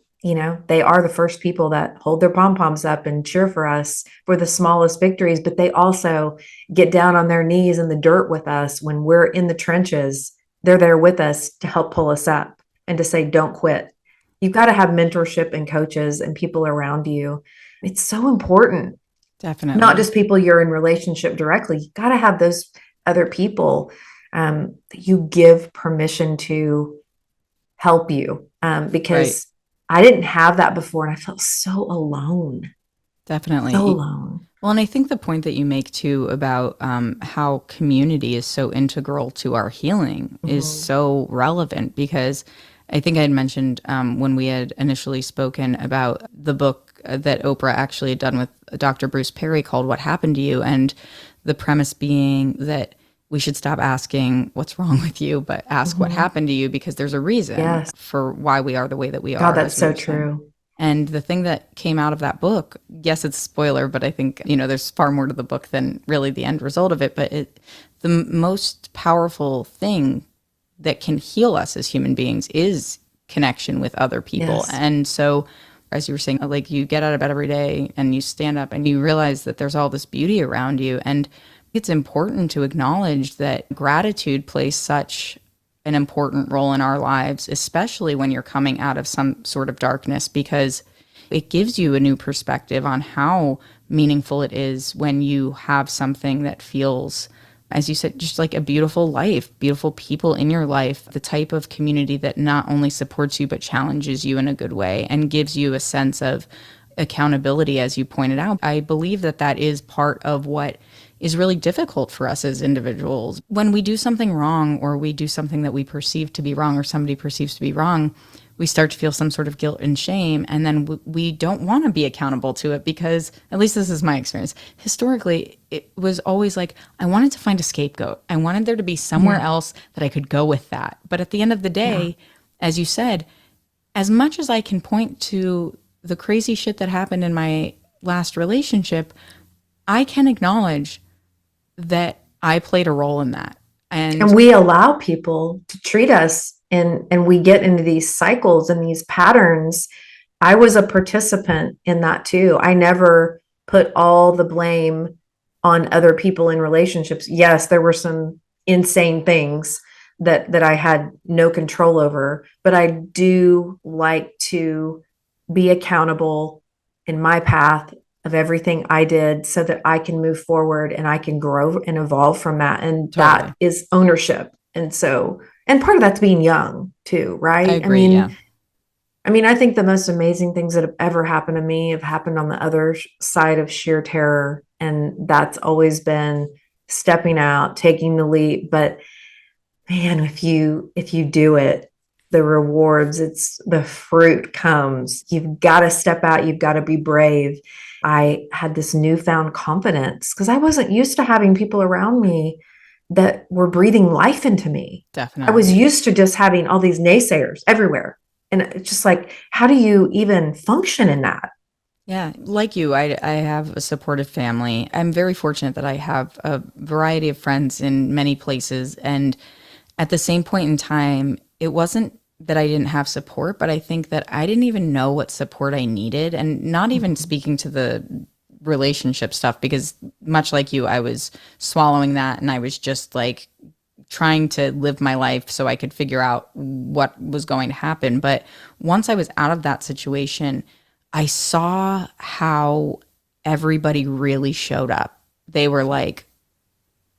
they are the first people that hold their pom poms up and cheer for us for the smallest victories, but they also get down on their knees in the dirt with us when we're in the trenches. They're there with us to help pull us up and to say, don't quit. You've got to have mentorship and coaches and people around you. It's so important. Not Definitely. just people you're in relationship directly. You got to have those other people that you give permission to help you, Right. because I didn't have that before and I felt so alone, so Definitely. alone. Well, and I think the point that you make too about how community is so integral to our healing is Mhm. so relevant because I think I had mentioned when we had initially spoken about the book that Oprah actually had done with Dr. Bruce Perry called What Happened to You? And the premise being that we should stop asking what's wrong with you, but ask what Mhm. happened to you because there's a reason Yes. for why we are the way that we God, are, that's as we so were saying. true. And the thing that came out of that book, yes, it's a spoiler, but I think, there's far more to the book than really the end result of it. But the most powerful thing that can heal us as human beings is connection with other people. Yes. And so, as you were saying, like you get out of bed every day and you stand up and you realize that there's all this beauty around you. And it's important to acknowledge that gratitude plays such an important role in our lives, especially when you're coming out of some sort of darkness, because it gives you a new perspective on how meaningful it is when you have something that feels, as you said, just like a beautiful life, beautiful people in your life, the type of community that not only supports you, but challenges you in a good way and gives you a sense of accountability, as you pointed out. I believe that that is part of what is really difficult for us as individuals. When we do something wrong or we do something that we perceive to be wrong or somebody perceives to be wrong, we start to feel some sort of guilt and shame. And then we don't want to be accountable to it because, at least this is my experience, historically, it was always like, I wanted to find a scapegoat. I wanted there to be somewhere Yeah. else that I could go with that. But at the end of the Yeah. day, as you said, as much as I can point to the crazy shit that happened in my last relationship, I can acknowledge that I played a role in that. And And we allow people to treat us, and we get into these cycles and these patterns. I was a participant in that too. I never put all the blame on other people in relationships. Yes, there were some insane things that I had no control over, but I do like to be accountable in my path of everything I did so that I can move forward and I can grow and evolve from that. And that totally, is ownership. And so, and part of that's being young too, I right? I agree. Yeah, mean, I mean, I think the most amazing things that have ever happened to me have happened on the other side of sheer terror. And that's always been stepping out, taking the leap. But man, if you do it, the rewards, it's the fruit comes. You've got to step out, you've got to be brave. I had this newfound confidence because I wasn't used to having people around me that were breathing life into me. I was definitely. used to just having all these naysayers everywhere. And it's just like, how do you even function in that? Yeah, like you, I have a supportive family. I'm very fortunate that I have a variety of friends in many places. And at the same point in time, it wasn't that I didn't have support, but I think that I didn't even know what support I needed. And not even Mhm. speaking to the relationship stuff, because much like you, I was swallowing that and I was just like trying to live my life so I could figure out what was going to happen. But once I was out of that situation, I saw how everybody really showed up. they were like,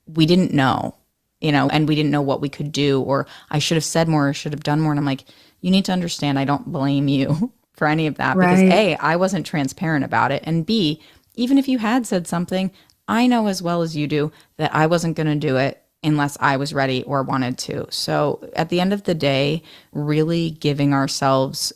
we didn't know, and we didn't know what we could do, or I should have said more, or should have done more. And I'm like, you need to understand, I don't blame you for any of that because Right. A, I wasn't transparent about it. And B, even if you had said something, I know as well as you do that I wasn't going to do it unless I was ready or wanted to. So at the end of the day, really giving ourselves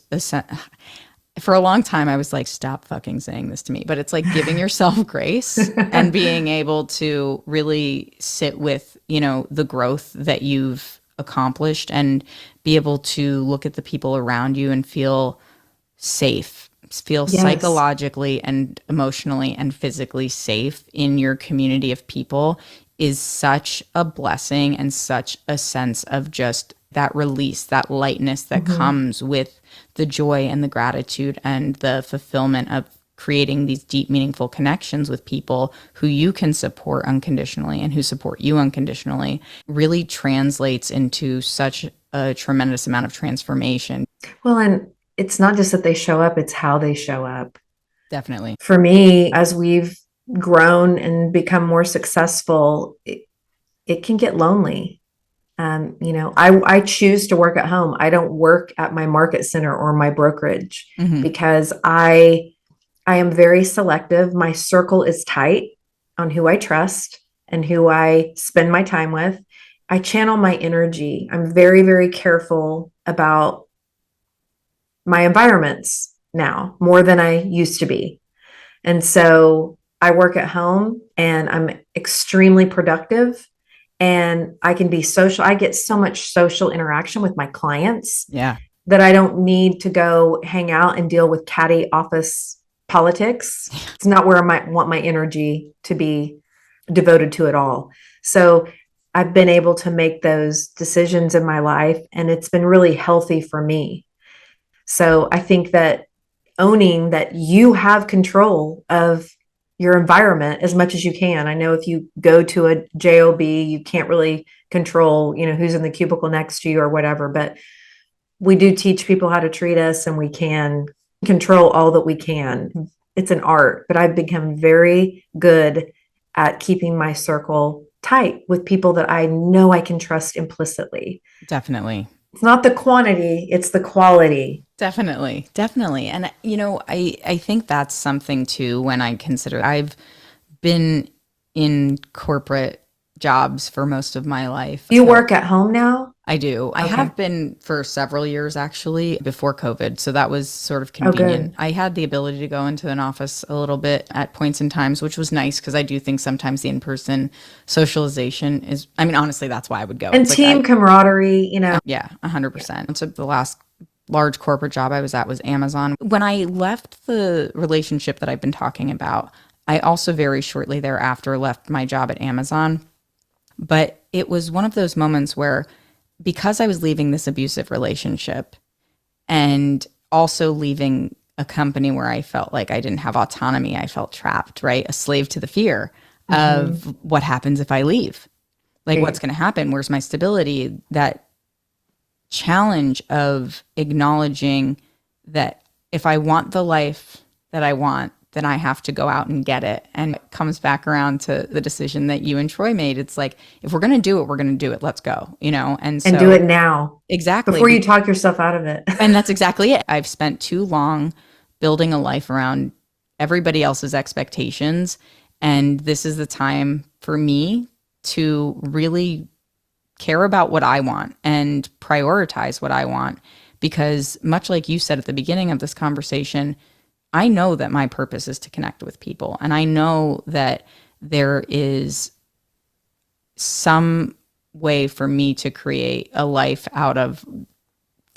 for a long time, I was like, stop fucking saying this to me. But it's like giving yourself grace and being able to really sit with, the growth that you've accomplished and be able to look at the people around you and feel safe, feel Yes. psychologically and emotionally and physically safe in your community of people is such a blessing and such a sense of just that release, that lightness that Hmm. comes with the joy and the gratitude and the fulfillment of creating these deep, meaningful connections with people who you can support unconditionally and who support you unconditionally really translates into such a tremendous amount of transformation. Well, and it's not just that they show up, it's how they show up. Definitely. For me, as we've grown and become more successful, it can get lonely. I choose to work at home. I don't work at my market center or my brokerage Hmm. because I am very selective. My circle is tight on who I trust and who I spend my time with. I channel my energy. I'm very, very careful about my environments now more than I used to be. And so I work at home and I'm extremely productive and I can be social. I get so much social interaction with my clients Yeah. that I don't need to go hang out and deal with catty office politics. It's not where I might want my energy to be devoted to at all. So I've been able to make those decisions in my life and it's been really healthy for me. So I think that owning that you have control of your environment as much as you can. I know if you go to a job, you can't really control, who's in the cubicle next to you or whatever, but we do teach people how to treat us and we can control all that we can. It's an art, but I've become very good at keeping my circle tight with people that I know I can trust implicitly. Definitely. It's not the quantity, it's the quality. Definitely. Definitely. And I think that's something too when I consider I've been in corporate jobs for most of my life. You So work at home now? I do. I Okay. have been for several years actually before COVID. So that was sort of Oh, convenient. good. I had the ability to go into an office a little bit at points in times, which was nice because I do think sometimes the in-person socialization is, I mean, honestly, that's why I would go. And It's like team camaraderie, yeah, 100%. So the last large corporate job I was at was Amazon. When I left the relationship that I've been talking about, I also very shortly thereafter left my job at Amazon. But it was one of those moments where, because I was leaving this abusive relationship and also leaving a company where I felt like I didn't have autonomy, I felt trapped, right? A slave to the fear mm-hmm. of what happens if I leave. Like, what's Right. going to happen? Where's my stability? That challenge of acknowledging that if I want the life that I want, then I have to go out and get it. And it comes back around to the decision that you and Troy made. It's like, if we're going to do it, we're going to do it. Let's go. And And do so, it now exactly. before you talk yourself out of it. And that's exactly it. I've spent too long building a life around everybody else's expectations. And this is the time for me to really care about what I want and prioritize what I want. Because, much like you said at the beginning of this conversation, I know that my purpose is to connect with people. And I know that there is some way for me to create a life out of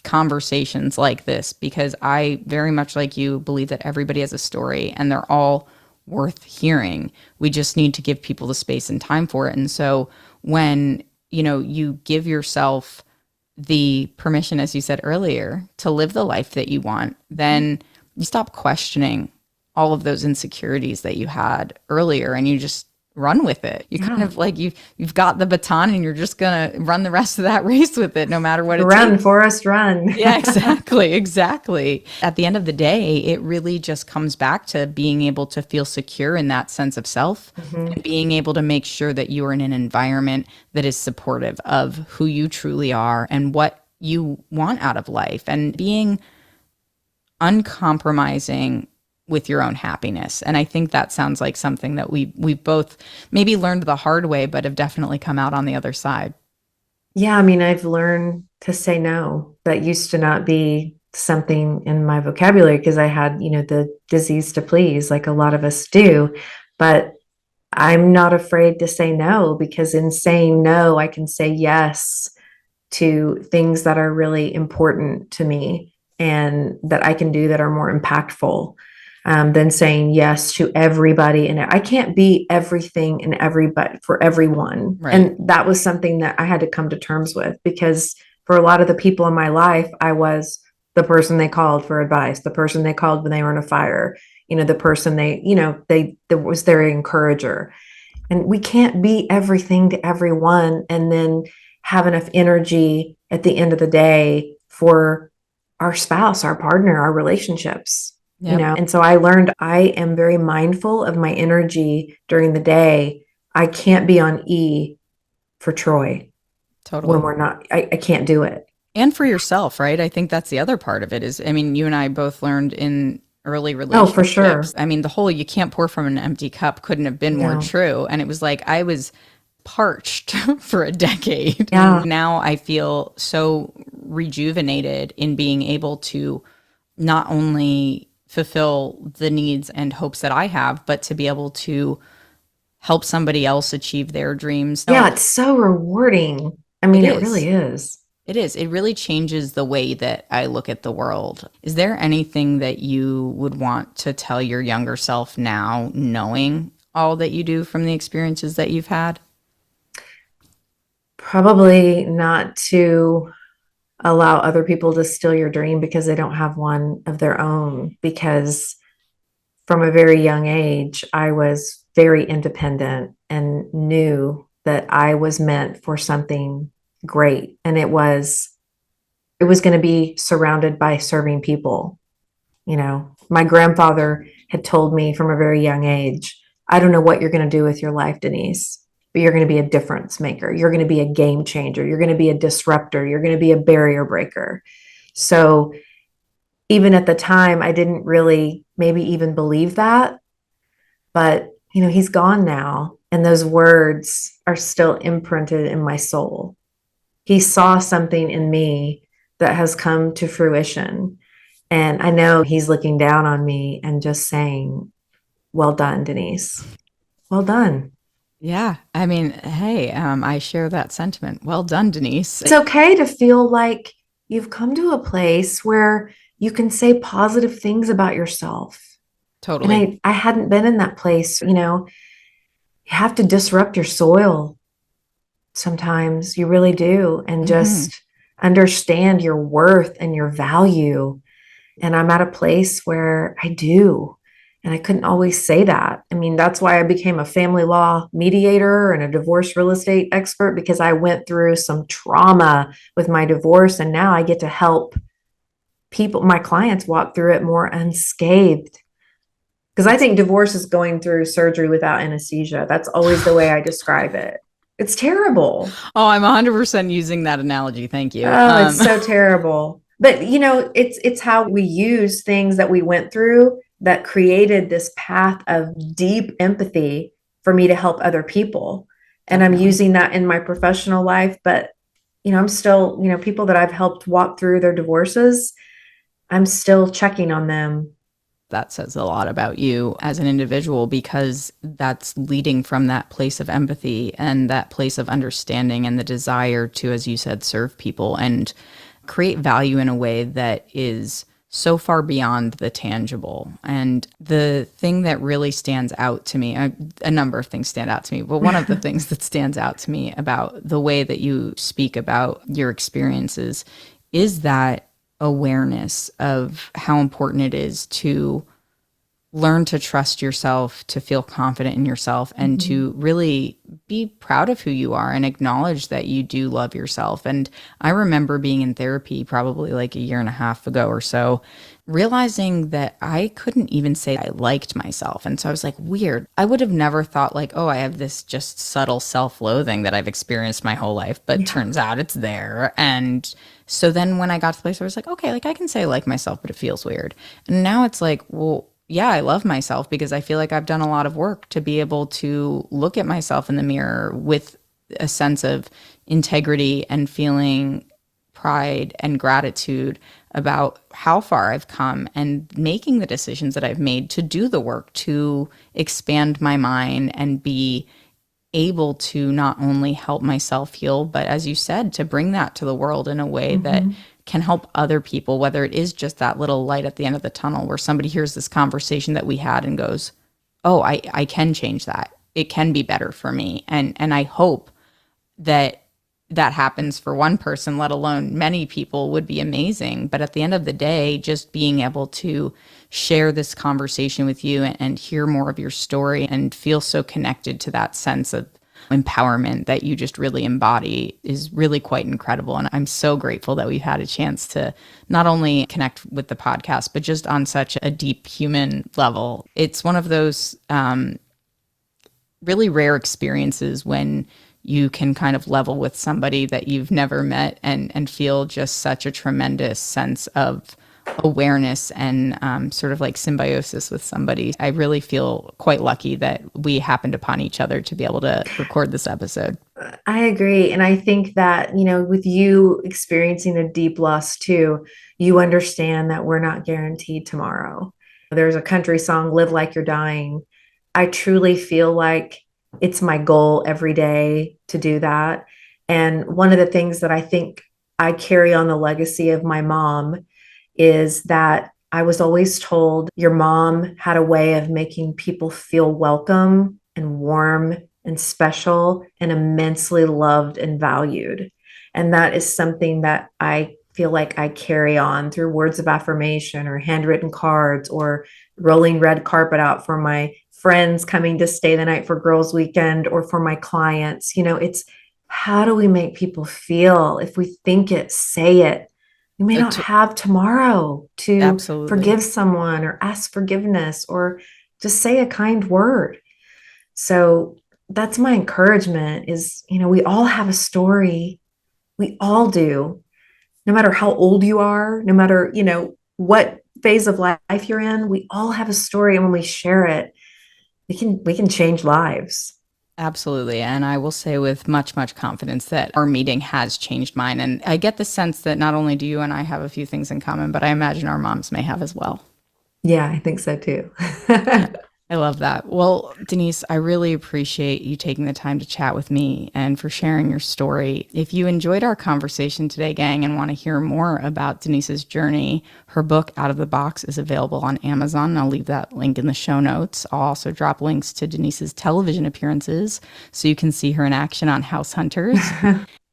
conversations like this, because I very much like you believe that everybody has a story and they're all worth hearing. We just need to give people the space and time for it. And so when, you give yourself the permission, as you said earlier, to live the life that you want, then you stop questioning all of those insecurities that you had earlier and you just run with it. You kind Yeah. of like you've got the baton and you're just gonna run the rest of that race with it, no matter what it Run, takes. Forrest, run. Yeah, exactly, exactly. At the end of the day, it really just comes back to being able to feel secure in that sense of self Mhm. and being able to make sure that you are in an environment that is supportive of who you truly are and what you want out of life and being uncompromising with your own happiness. And I think that sounds like something that we've both maybe learned the hard way, but have definitely come out on the other side. Yeah, I mean, I've learned to say no. That used to not be something in my vocabulary because I had, the disease to please, like a lot of us do. But I'm not afraid to say no because in saying no, I can say yes to things that are really important to me and that I can do that are more impactful than saying yes to everybody. And I can't be everything and everybody for everyone. Right. And that was something that I had to come to terms with because for a lot of the people in my life, I was the person they called for advice, the person they called when they were in a fire, the person they that was their encourager. And we can't be everything to everyone and then have enough energy at the end of the day for our spouse, our partner, our relationships, Yep. And so I learned I am very mindful of my energy during the day. I can't be on E for Troy when Totally. we're not, I can't do it. And for yourself, right? I think that's the other part of it is, I mean, you and I both learned in early Oh, for relationships. sure. I mean, the whole you can't pour from an empty cup couldn't have been more No. true. And it was like I was parched for a decade. And Yeah. now I feel so rejuvenated in being able to not only fulfill the needs and hopes that I have, but to be able to help somebody else achieve their dreams. Yeah. No, It's so rewarding. I it mean, it is. really is. It is. It really changes the way that I look at the world. Is there anything that you would want to tell your younger self now, knowing all that you do from the experiences that you've had? Probably not to allow other people to steal your dream because they don't have one of their own. Because from a very young age, I was very independent and knew that I was meant for something great. And it was going to be surrounded by serving people. My grandfather had told me from a very young age, I don't know what you're going to do with your life, Denise, but you're going to be a difference maker. You're going to be a game changer. You're going to be a disruptor. You're going to be a barrier breaker. So even at the time, I didn't really maybe even believe that. But, he's gone now. And those words are still imprinted in my soul. He saw something in me that has come to fruition. And I know he's looking down on me and just saying, well done, Denise. Well done. Yeah. I mean, hey, I share that sentiment. Well done, Denise. It's okay to feel like you've come to a place where you can say positive things about yourself. And Totally. I hadn't been in that place. You have to disrupt your soil sometimes. You really do. And Hmm. just understand your worth and your value. And I'm at a place where I do. And I couldn't always say that. I mean, that's why I became a family law mediator and a divorce real estate expert because I went through some trauma with my divorce. And now I get to help people, my clients, walk through it more unscathed. Because I It's, think divorce is going through surgery without anesthesia. That's always the way I describe it. It's terrible. oh, I'm 100% using that analogy. Thank you. Oh, it's so terrible. But it's how we use things that we went through that created this path of deep empathy for me to help other people. And I'm Definitely. using that in my professional life, but I'm still, people that I've helped walk through their divorces, I'm still checking on them. That says a lot about you as an individual because that's leading from that place of empathy and that place of understanding and the desire to, as you said, serve people and create value in a way that is so far beyond the tangible. And the thing that really stands out to me, a number of things stand out to me, but one of the things that stands out to me about the way that you speak about your experiences is that awareness of how important it is to learn to trust yourself, to feel confident in yourself, and to really be proud of who you are and acknowledge that you do love yourself. And I remember being in therapy probably like a year and a half ago or so, realizing that I couldn't even say I liked myself. And so I was like, weird. I would have never thought like, oh, I have this just subtle self-loathing that I've experienced my whole life, but turns out it's there. And so then when I got to the place where I was like, okay, like I can say I like myself, but it feels weird. And now it's like, well, yeah, I love myself because I feel like I've done a lot of work to be able to look at myself in the mirror with a sense of integrity and feeling pride and gratitude about how far I've come and making the decisions that I've made to do the work to expand my mind and be able to not only help myself heal, but as you said, to bring that to the world in a way that can help other people, whether it is just that little light at the end of the tunnel where somebody hears this conversation that we had and goes, oh, I can change that. It can be better for me. And I hope that that happens for one person, let alone many people, would be amazing. But at the end of the day, just being able to share this conversation with you and hear more of your story and feel so connected to that sense of empowerment that you just really embody is really quite incredible. And I'm so grateful that we've had a chance to not only connect with the podcast, but just on such a deep human level. It's one of those really rare experiences when you can kind of level with somebody that you've never met and feel just such a tremendous sense of awareness and sort of like symbiosis with somebody. I really feel quite lucky that we happened upon each other to be able to record this episode. I agree. And I think that, with you experiencing a deep loss too, you understand that we're not guaranteed tomorrow. There's a country song, Live Like You're Dying. I truly feel like it's my goal every day to do that. And one of the things that I think I carry on the legacy of my mom is that I was always told your mom had a way of making people feel welcome and warm and special and immensely loved and valued. And that is something that I feel like I carry on through words of affirmation or handwritten cards or rolling red carpet out for my friends coming to stay the night for girls' weekend or for my clients. It's how do we make people feel? If we think it, say it. We may not have tomorrow to Absolutely. forgive someone or ask forgiveness or just say a kind word. So that's my encouragement is, we all have a story. We all do. No matter how old you are, no matter, what phase of life you're in, we all have a story. And when we share it, we can change lives. Absolutely. And I will say with much, much confidence that our meeting has changed mine. And I get the sense that not only do you and I have a few things in common, but I imagine our moms may have as well. Yeah, I think so too. I love that. Well, Denise, I really appreciate you taking the time to chat with me and for sharing your story. If you enjoyed our conversation today, gang, and want to hear more about Denise's journey, her book, Out of the Box, is available on Amazon. And I'll leave that link in the show notes. I'll also drop links to Denise's television appearances so you can see her in action on House Hunters.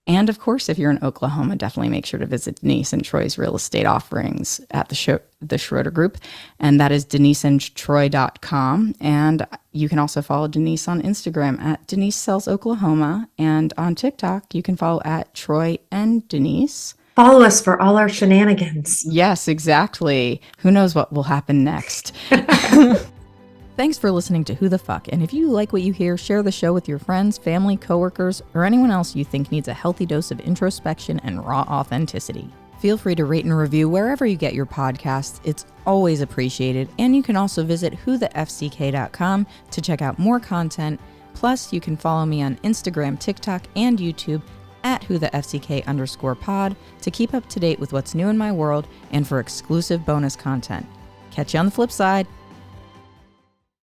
And of course, if you're in Oklahoma, definitely make sure to visit Denise and Troy's real estate offerings at the Schroder Group. And that is deniseandtroy.com. And you can also follow Denise on Instagram at Denise Sells Oklahoma. And on TikTok, you can follow at Troy and Denise. Follow us for all our shenanigans. Yes, exactly. Who knows what will happen next? Thanks for listening to Who the Fuck, and if you like what you hear, share the show with your friends, family, coworkers, or anyone else you think needs a healthy dose of introspection and raw authenticity. Feel free to rate and review wherever you get your podcasts. It's always appreciated, and you can also visit whothefck.com to check out more content. Plus, you can follow me on Instagram, TikTok, and YouTube at whothefck_pod to keep up to date with what's new in my world and for exclusive bonus content. Catch you on the flip side.